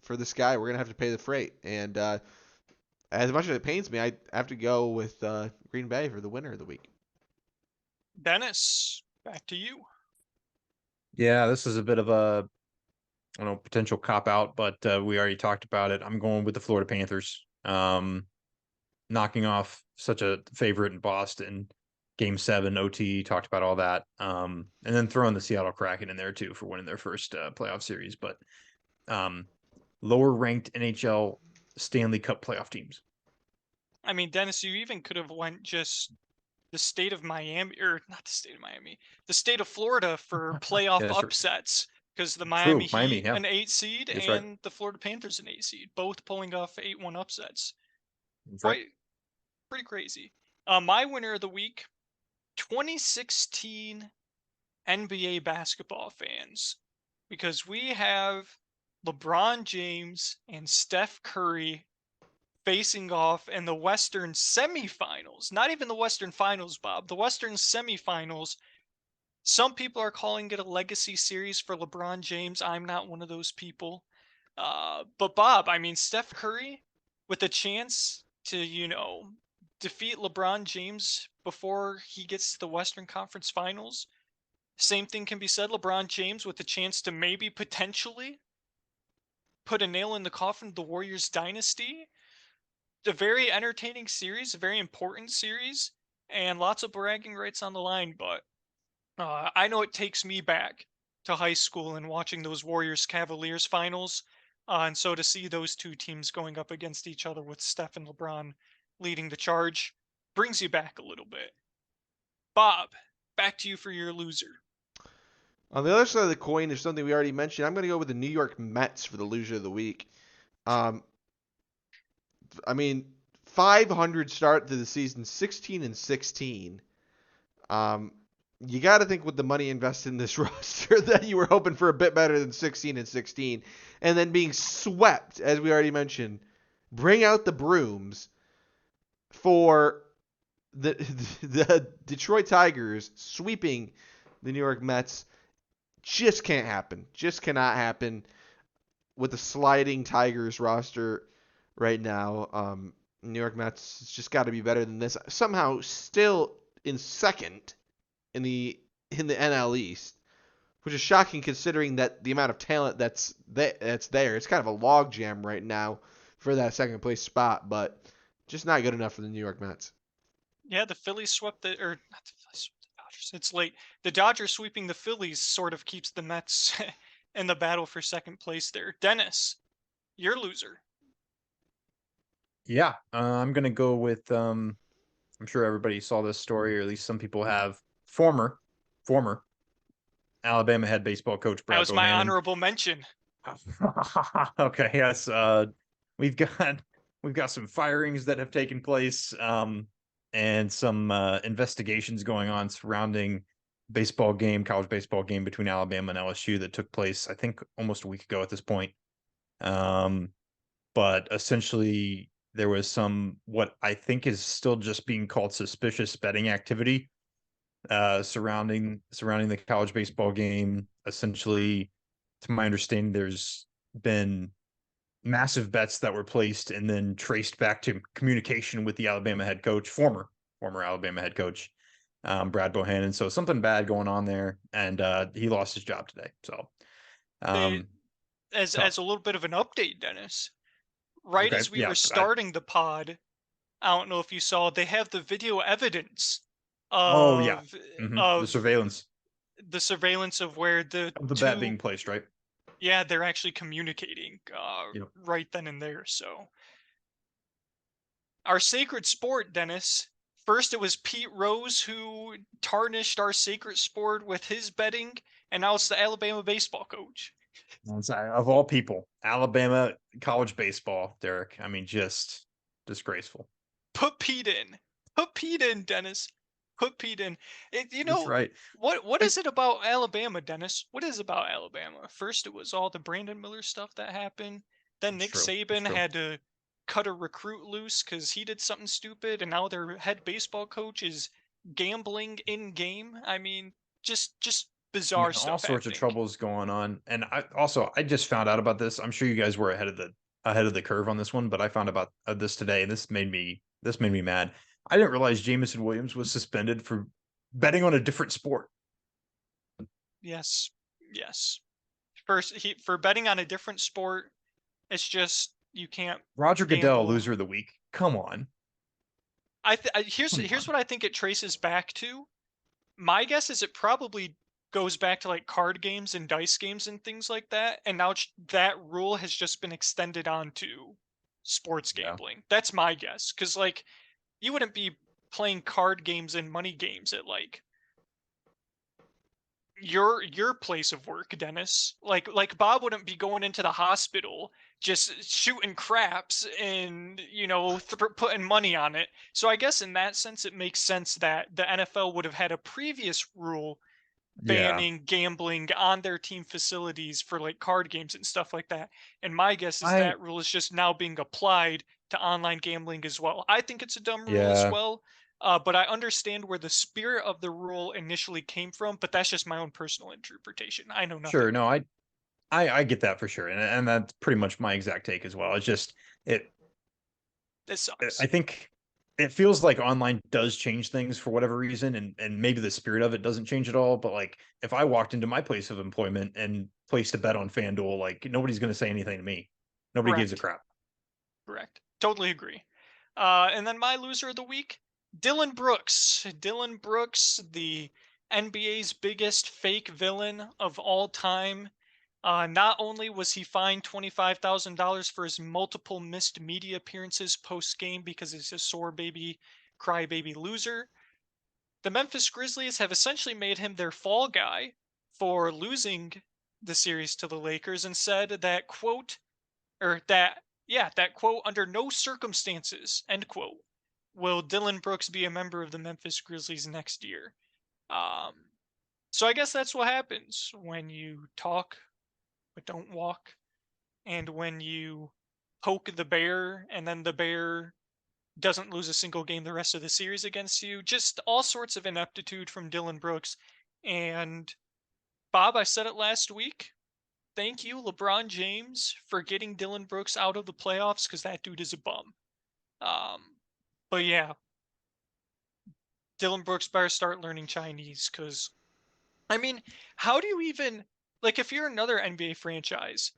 for this guy. We're going to have to pay the freight. And as much as it pains me, I have to go with Green Bay for the winner of the week. Dennis, back to you. Yeah, this is a bit of a potential cop out, but we already talked about it. I'm going with the Florida Panthers. Knocking off such a favorite in Boston. Game 7, OT, talked about all that. And then throwing the Seattle Kraken in there too for winning their first playoff series. But lower ranked NHL Stanley Cup playoff teams. I mean, Dennis, you even could have went just the state of Miami, or not the state of Miami, the state of Florida for playoff upsets. Because the Miami Heat, yeah. an 8 seed, That's and right. the Florida Panthers, an 8 seed, both pulling off 8-1 upsets. That's right. Pretty crazy. My winner of the week, 2016 NBA basketball fans, because we have LeBron James and Steph Curry facing off in the Western semifinals. Not even the Western finals, Bob. The Western semifinals. Some people are calling it a legacy series for LeBron James. I'm not one of those people. But Bob, I mean, Steph Curry with a chance to, defeat LeBron James before he gets to the Western Conference Finals. Same thing can be said. LeBron James with a chance to maybe potentially put a nail in the coffin of the Warriors dynasty. A very entertaining series, a very important series, and lots of bragging rights on the line. But I know it takes me back to high school and watching those Warriors Cavaliers finals And so to see those two teams going up against each other with Steph and LeBron leading the charge brings you back a little bit. Bob, back to you for your loser. On the other side of the coin, there's something we already mentioned. I'm going to go with the New York Mets for the loser of the week. Um, I mean, 500 start to the season, 16-16. You got to think with the money invested in this roster that you were hoping for a bit better than 16-16, and then being swept, as we already mentioned. Bring out the brooms for the the Detroit Tigers sweeping the New York Mets. Just can't happen. Just cannot happen with the sliding Tigers roster right now. New York Mets just got to be better than this. Somehow still in second in the NL East, which is shocking considering that the amount of talent that's there. It's kind of a logjam right now for that second place spot, but just not good enough for the New York Mets. Yeah, the Phillies swept the, or not the Phillies swept the Dodgers. It's late. The Dodgers sweeping the Phillies sort of keeps the Mets in the battle for second place there. Dennis, your loser. Yeah, I'm gonna go with. I'm sure everybody saw this story, or at least some people have. Former Alabama head baseball coach That Brad was my Bohannon. honorable mention. Okay, yes. We've got we've got some firings that have taken place, and some investigations going on surrounding college baseball game between Alabama and LSU that took place, I think, almost a week ago at this point. But essentially, there was some what I think is still just being called suspicious betting activity surrounding the college baseball game. Essentially, to my understanding, there's been massive bets that were placed and then traced back to communication with the Alabama head coach, former Alabama head coach, Brad Bohannon. So something bad going on there, and he lost his job today. So, They, as tough. a little bit of an update, Dennis. Right Okay, as we yeah, were starting the pod, I don't know if you saw, they have the video evidence oh yeah, of the of surveillance the surveillance of where the of the bet being two, placed, right? yeah, they're actually communicating Yep. right then and there. So our sacred sport, Dennis. First, it was Pete Rose who tarnished our sacred sport with his betting, and now it's the Alabama baseball coach. Of all people, Alabama college baseball, Derek. I mean, just disgraceful. Put Pete in. Put Pete in, Dennis. Put Pete in. That's right. What I, is it about Alabama, Dennis? What is it about Alabama? First, it was all the Brandon Miller stuff that happened. Then it's Nick true. It's Saban true. had to cut a recruit loose because he did something stupid, and now their head baseball coach is gambling in game. I mean, just I mean, bizarre all stuff sorts of happening. troubles going on. And I just found out about this. I'm sure you guys were ahead of the curve on this one, but I found about this today, and this made me mad. I didn't realize Jamison Williams was suspended for betting on a different sport. Yes, yes. First, for betting on a different sport, it's just you can't Roger Goodell, gamble. loser of the week. Come on. Here's Come on. what I think it traces back to. My guess is it probably goes back to like card games and dice games and things like that, and now that rule has just been extended onto sports Yeah. gambling. That's my guess, because like you wouldn't be playing card games and money games at like your place of work, Dennis. Like Bob wouldn't be going into the hospital just shooting craps and putting money on it. So I guess in that sense it makes sense that the NFL would have had a previous rule Yeah. banning gambling on their team facilities for like card games and stuff like that. And my guess is I that rule is just now being applied to online gambling as well. I think it's a dumb rule as yeah. well. But I understand where the spirit of the rule initially came from, but that's just my own personal interpretation. I know nothing Sure. No, more. I get that for sure. And that's pretty much my exact take as well. It's just it This I sucks. think it feels like online does change things for whatever reason, and maybe the spirit of it doesn't change at all. But like if I walked into my place of employment and placed a bet on FanDuel, like nobody's gonna say anything to me. Nobody gives a Correct. crap. Correct. Totally agree. And then my loser of the week, Dylan Brooks. Dylan Brooks, the NBA's biggest fake villain of all time. Not only was he fined $25,000 for his multiple missed media appearances post game because he's a sore baby, crybaby loser, the Memphis Grizzlies have essentially made him their fall guy for losing the series to the Lakers and said that quote, or that, yeah, that quote, under no circumstances, end quote, will Dylan Brooks be a member of the Memphis Grizzlies next year. Um, so I guess that's what happens when you talk but don't walk, and when you poke the bear and then the bear doesn't lose a single game the rest of the series against you. Just all sorts of ineptitude from Dylan Brooks. And Bob, I said it last week. Thank you, LeBron James, for getting Dylan Brooks out of the playoffs because that dude is a bum. Um, but yeah, Dylan Brooks better start learning Chinese because, I mean, how do you even, like, if you're another NBA franchise,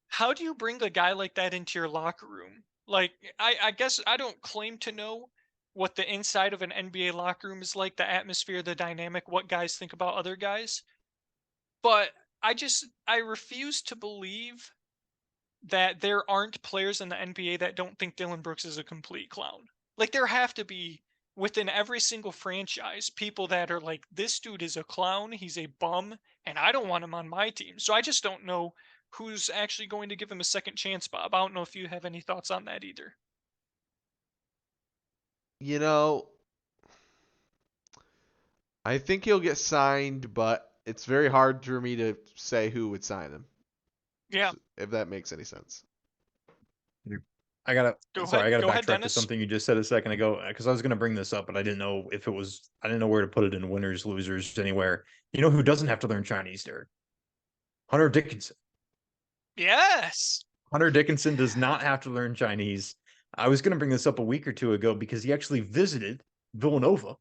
how do you bring a guy like that into your locker room? Like, I guess I don't claim to know what the inside of an NBA locker room is like, the atmosphere, the dynamic, what guys think about other guys. But I refuse to believe that there aren't players in the NBA that don't think Dylan Brooks is a complete clown. Like, there have to be within every single franchise people that are like, this dude is a clown, he's a bum, and I don't want him on my team. So I just don't know who's actually going to give him a second chance, Bob. I don't know if you have any thoughts on that either. You know, I think he'll get signed, but it's very hard for me to say who would sign him, Yeah, if that makes any sense. I gotta go sorry, I ahead. gotta Go ahead, backtrack to Dennis. something you just said a second ago because I was gonna bring this up, but I didn't know where to put it in winners, losers, anywhere. You know who doesn't have to learn Chinese, Derek? Hunter Dickinson. Yes, Hunter Dickinson does not have to learn Chinese. I was gonna bring this up a week or two ago because he actually visited Villanova,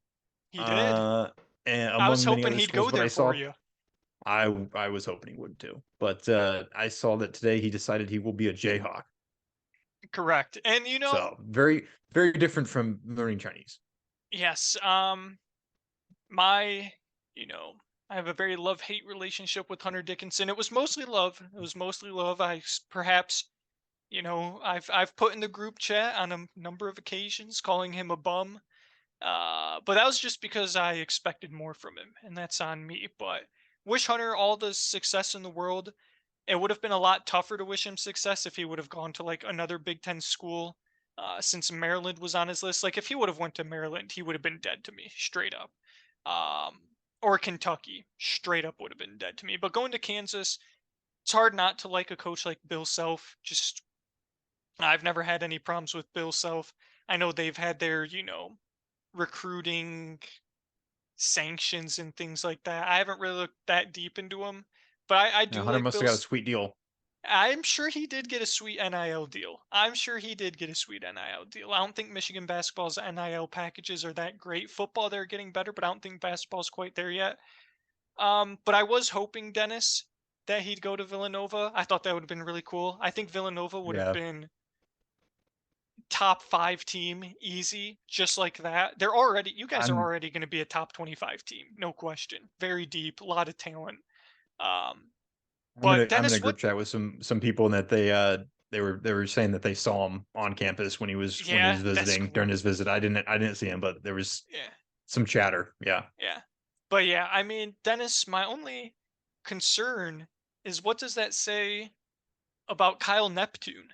he did. uh, and I was among many hoping other he'd schools. go But there for you. I was hoping he would too. But I saw that today he decided he will be a Jayhawk. Correct. And So very, very different from learning Chinese. yes, my, you know, I have a very love-hate relationship with Hunter Dickinson. It was mostly love. It was mostly love. Perhaps, I've put in the group chat on a number of occasions calling him a bum. But that was just because I expected more from him, and that's on me. But wish Hunter all the success in the world. It would have been a lot tougher to wish him success if he would have gone to like another Big Ten school, since Maryland was on his list. Like if he would have went to Maryland, he would have been dead to me, straight up. Um, or Kentucky, straight up would have been dead to me. But going to Kansas, it's hard not to like a coach like Bill Self. Just I've never had any problems with Bill Self. I know they've had their, recruiting sanctions and things like that. I haven't really looked that deep into them, but I Now, do Hunter like must have got a sweet deal. I'm sure he did get a sweet NIL deal. I'm sure he did get a sweet NIL deal. I don't think Michigan basketball's NIL packages are that great. Football, they're getting better, but I don't think basketball's quite there yet. But I was hoping, Dennis, that he'd go to Villanova. I thought that would have been really cool. I think Villanova would have Yeah. been top 5 team easy, just like that. You guys are I'm already going to be a top 25 team, no question. Very deep, a lot of talent. Um, but I'm in a Dennis, what? group chat with some people and that they were saying that they saw him on campus when he was Yeah, that's visiting cool. during his visit. I didn't see him, but there was Yeah, some chatter. Yeah. yeah. But yeah, I mean, Dennis, my only concern is what does that say about Kyle Neptune?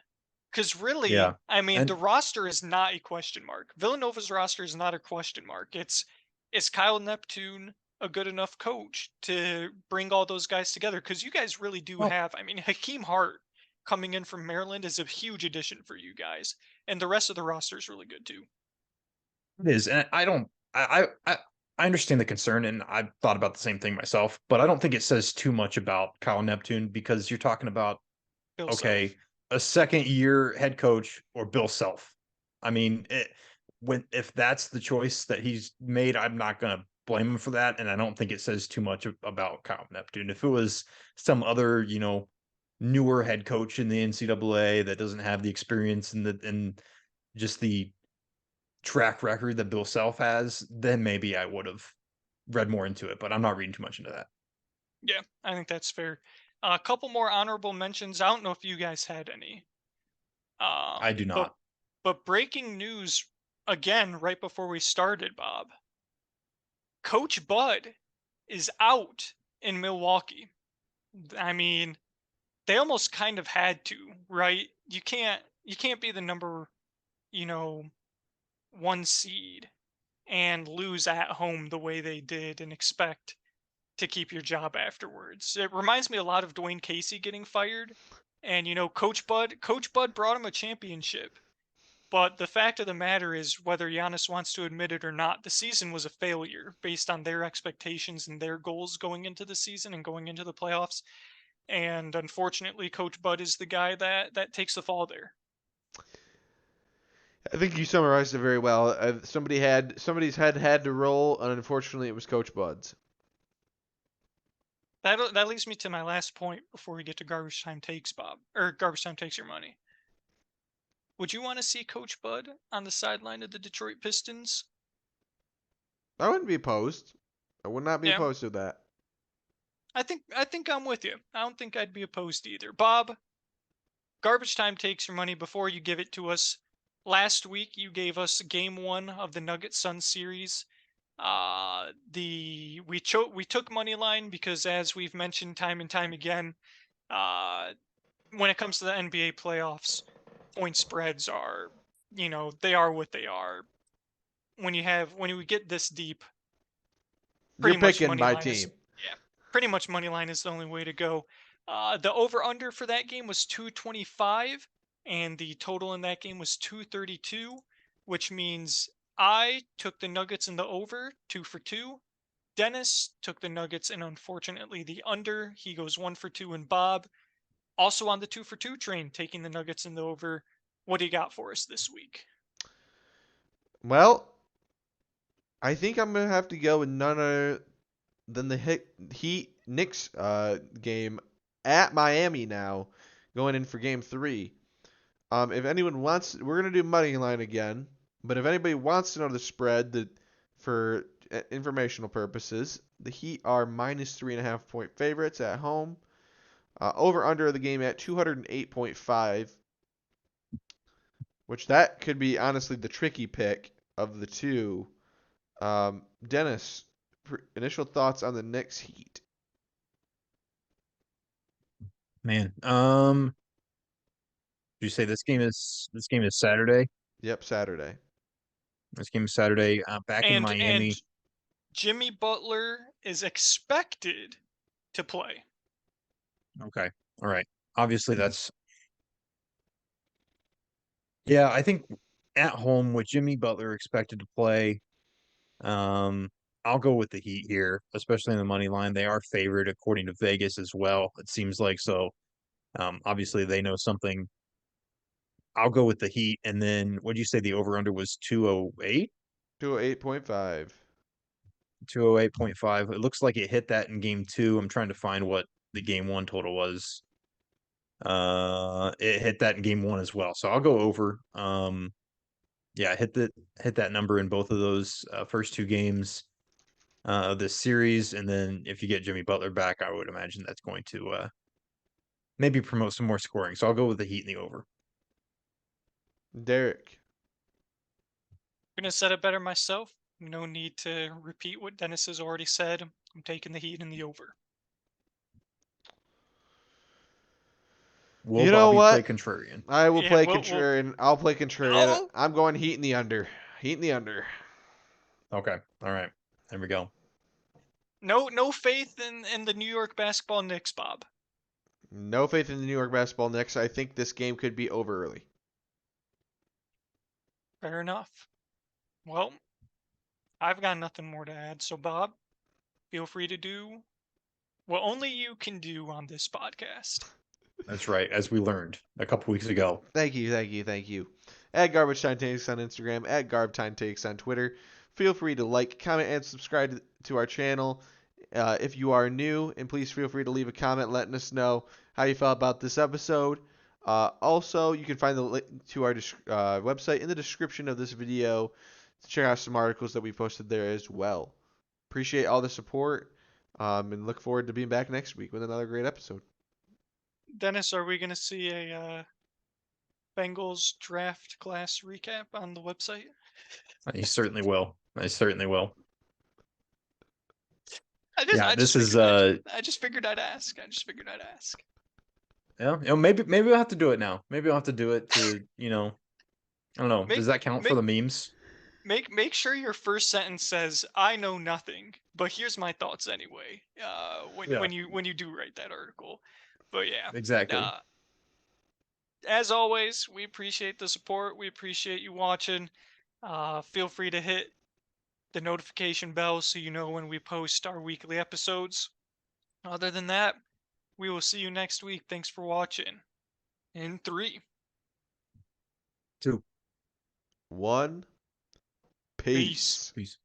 Because really, Yeah. I mean, the And roster is not a question mark. Villanova's roster is not a question mark. Is Kyle Neptune a good enough coach to bring all those guys together? Because you guys really do well, have. I mean, Hakeem Hart coming in from Maryland is a huge addition for you guys, and the rest of the roster is really good too. it is. And I don't I understand the concern and I've thought about the same thing myself, but I don't think it says too much about Kyle Neptune because you're talking about Bill okay, Self. a second year head coach or Bill Self. I mean, if that's the choice that he's made, I'm not going to blame him for that. And I don't think it says too much about Kyle Neptune. If it was some other, newer head coach in the NCAA that doesn't have the experience and just the track record that Bill Self has, then maybe I would have read more into it. But I'm not reading too much into that. Yeah, I think that's fair. A couple more honorable mentions. I don't know if you guys had any. I do But not. breaking news again right before we started, Bob. Coach Bud is out in Milwaukee. I mean, they almost kind of had to, right? You can't be the number, you know, 1 seed and lose at home the way they did and expect to keep your job afterwards. It reminds me a lot of Dwayne Casey getting fired. And Coach Bud brought him a championship. But the fact of the matter is, whether Giannis wants to admit it or not, the season was a failure based on their expectations and their goals going into the season and going into the playoffs. And unfortunately, Coach Bud is the guy that takes the fall there. I think you summarized it very well. Somebody's head had to roll, and unfortunately, it was Coach Bud's. That leads me to my last point before we get to garbage time takes, Bob, or garbage time takes your money. Would you want to see Coach Bud on the sideline of the Detroit Pistons? I wouldn't be opposed. I would not be Yeah, opposed to that. I think I'm with you. I don't think I'd be opposed either. Bob, garbage time takes your money before you give it to us. Last week you gave us game 1 of the Nuggets Sun series. We took money line because, as we've mentioned time and time again, uh when it comes to the NBA playoffs, point spreads are, they are what they are. When we get this deep, You're pretty much picking money my line is team. yeah, pretty much money line is the only way to go. The over under for that game was 225, and the total in that game was 232, which means I took the Nuggets in the over 2 for 2. Dennis took the Nuggets and unfortunately the under. He goes 1 for 2, and Bob also on the 2 for 2 train, taking the Nuggets in the over. What do you got for us this week? Well, I think I'm gonna have to go with none other than the Heat Knicks game at Miami now, going in for Game 3. If anyone wants, we're gonna do money line again. But if anybody wants to know the spread, for informational purposes, the Heat are minus 3.5 point favorites at home. Over under the game at 208.5, which that could be honestly the tricky pick of the two. Dennis, initial thoughts on the Knicks Heat? Man, did you say this game is Saturday? Yep, Saturday. This game is Saturday. Back in And Miami. Jimmy Butler is expected to play. Okay, all right. Obviously, yeah. I think at home with Jimmy Butler expected to play. Um, I'll go with the Heat here, especially in the money line. They are favored according to Vegas as well. It seems like so. Obviously they know something. I'll go with the Heat, and then what did you say the over under was 208? 208.5. 208.5. It looks like it hit that in game 2. I'm trying to find what the game 1 total was. It hit that in game 1 as well. So I'll go over. Yeah, hit that number in both of those first 2 games of this series, and then if you get Jimmy Butler back, I would imagine that's going to maybe promote some more scoring. So I'll go with the Heat and the over. Derek. Gonna set it better myself. No need to repeat what Dennis has already said. I'm taking the Heat in the over. Will You know Bobby play what? contrarian? I will Yeah, play well, contrarian. I'll play contrarian. oh, I'm going Heat in the under. Heat in the under. Okay. All right. There we go. no faith in the New York basketball Knicks, Bob. No faith in the New York basketball Knicks. I think this game could be over early. Fair enough. Well, I've got nothing more to add. So, Bob, feel free to do what only you can do on this podcast. That's right. As we learned a couple weeks ago. Thank you, thank you, thank you. At Garbage Time Takes on Instagram, at Garbtime Takes on Twitter. Feel free to like, comment, and subscribe to our channel if you are new, and please feel free to leave a comment letting us know how you felt about this episode. Also, you can find the link to our website in the description of this video to check out some articles that we posted there as well. Appreciate all the support, and look forward to being back next week with another great episode. Dennis, are we gonna see a Bengals draft class recap on the website? I certainly will. I certainly will. Yeah, I this just is figured I just figured I'd ask. I just figured I'd ask. yeah, maybe we'll have to do it now. Maybe we'll have to do it to, I don't know. Does Make that count for make the memes? make sure your first sentence says I know nothing, but here's my thoughts anyway. Yeah, When you do write that article. But yeah. exactly. Uh as always, we appreciate the support. We appreciate you watching. Feel free to hit the notification bell so you know when we post our weekly episodes. Other than that, we will see you next week. Thanks for watching. In 3. 2. One. Peace. Peace. Peace.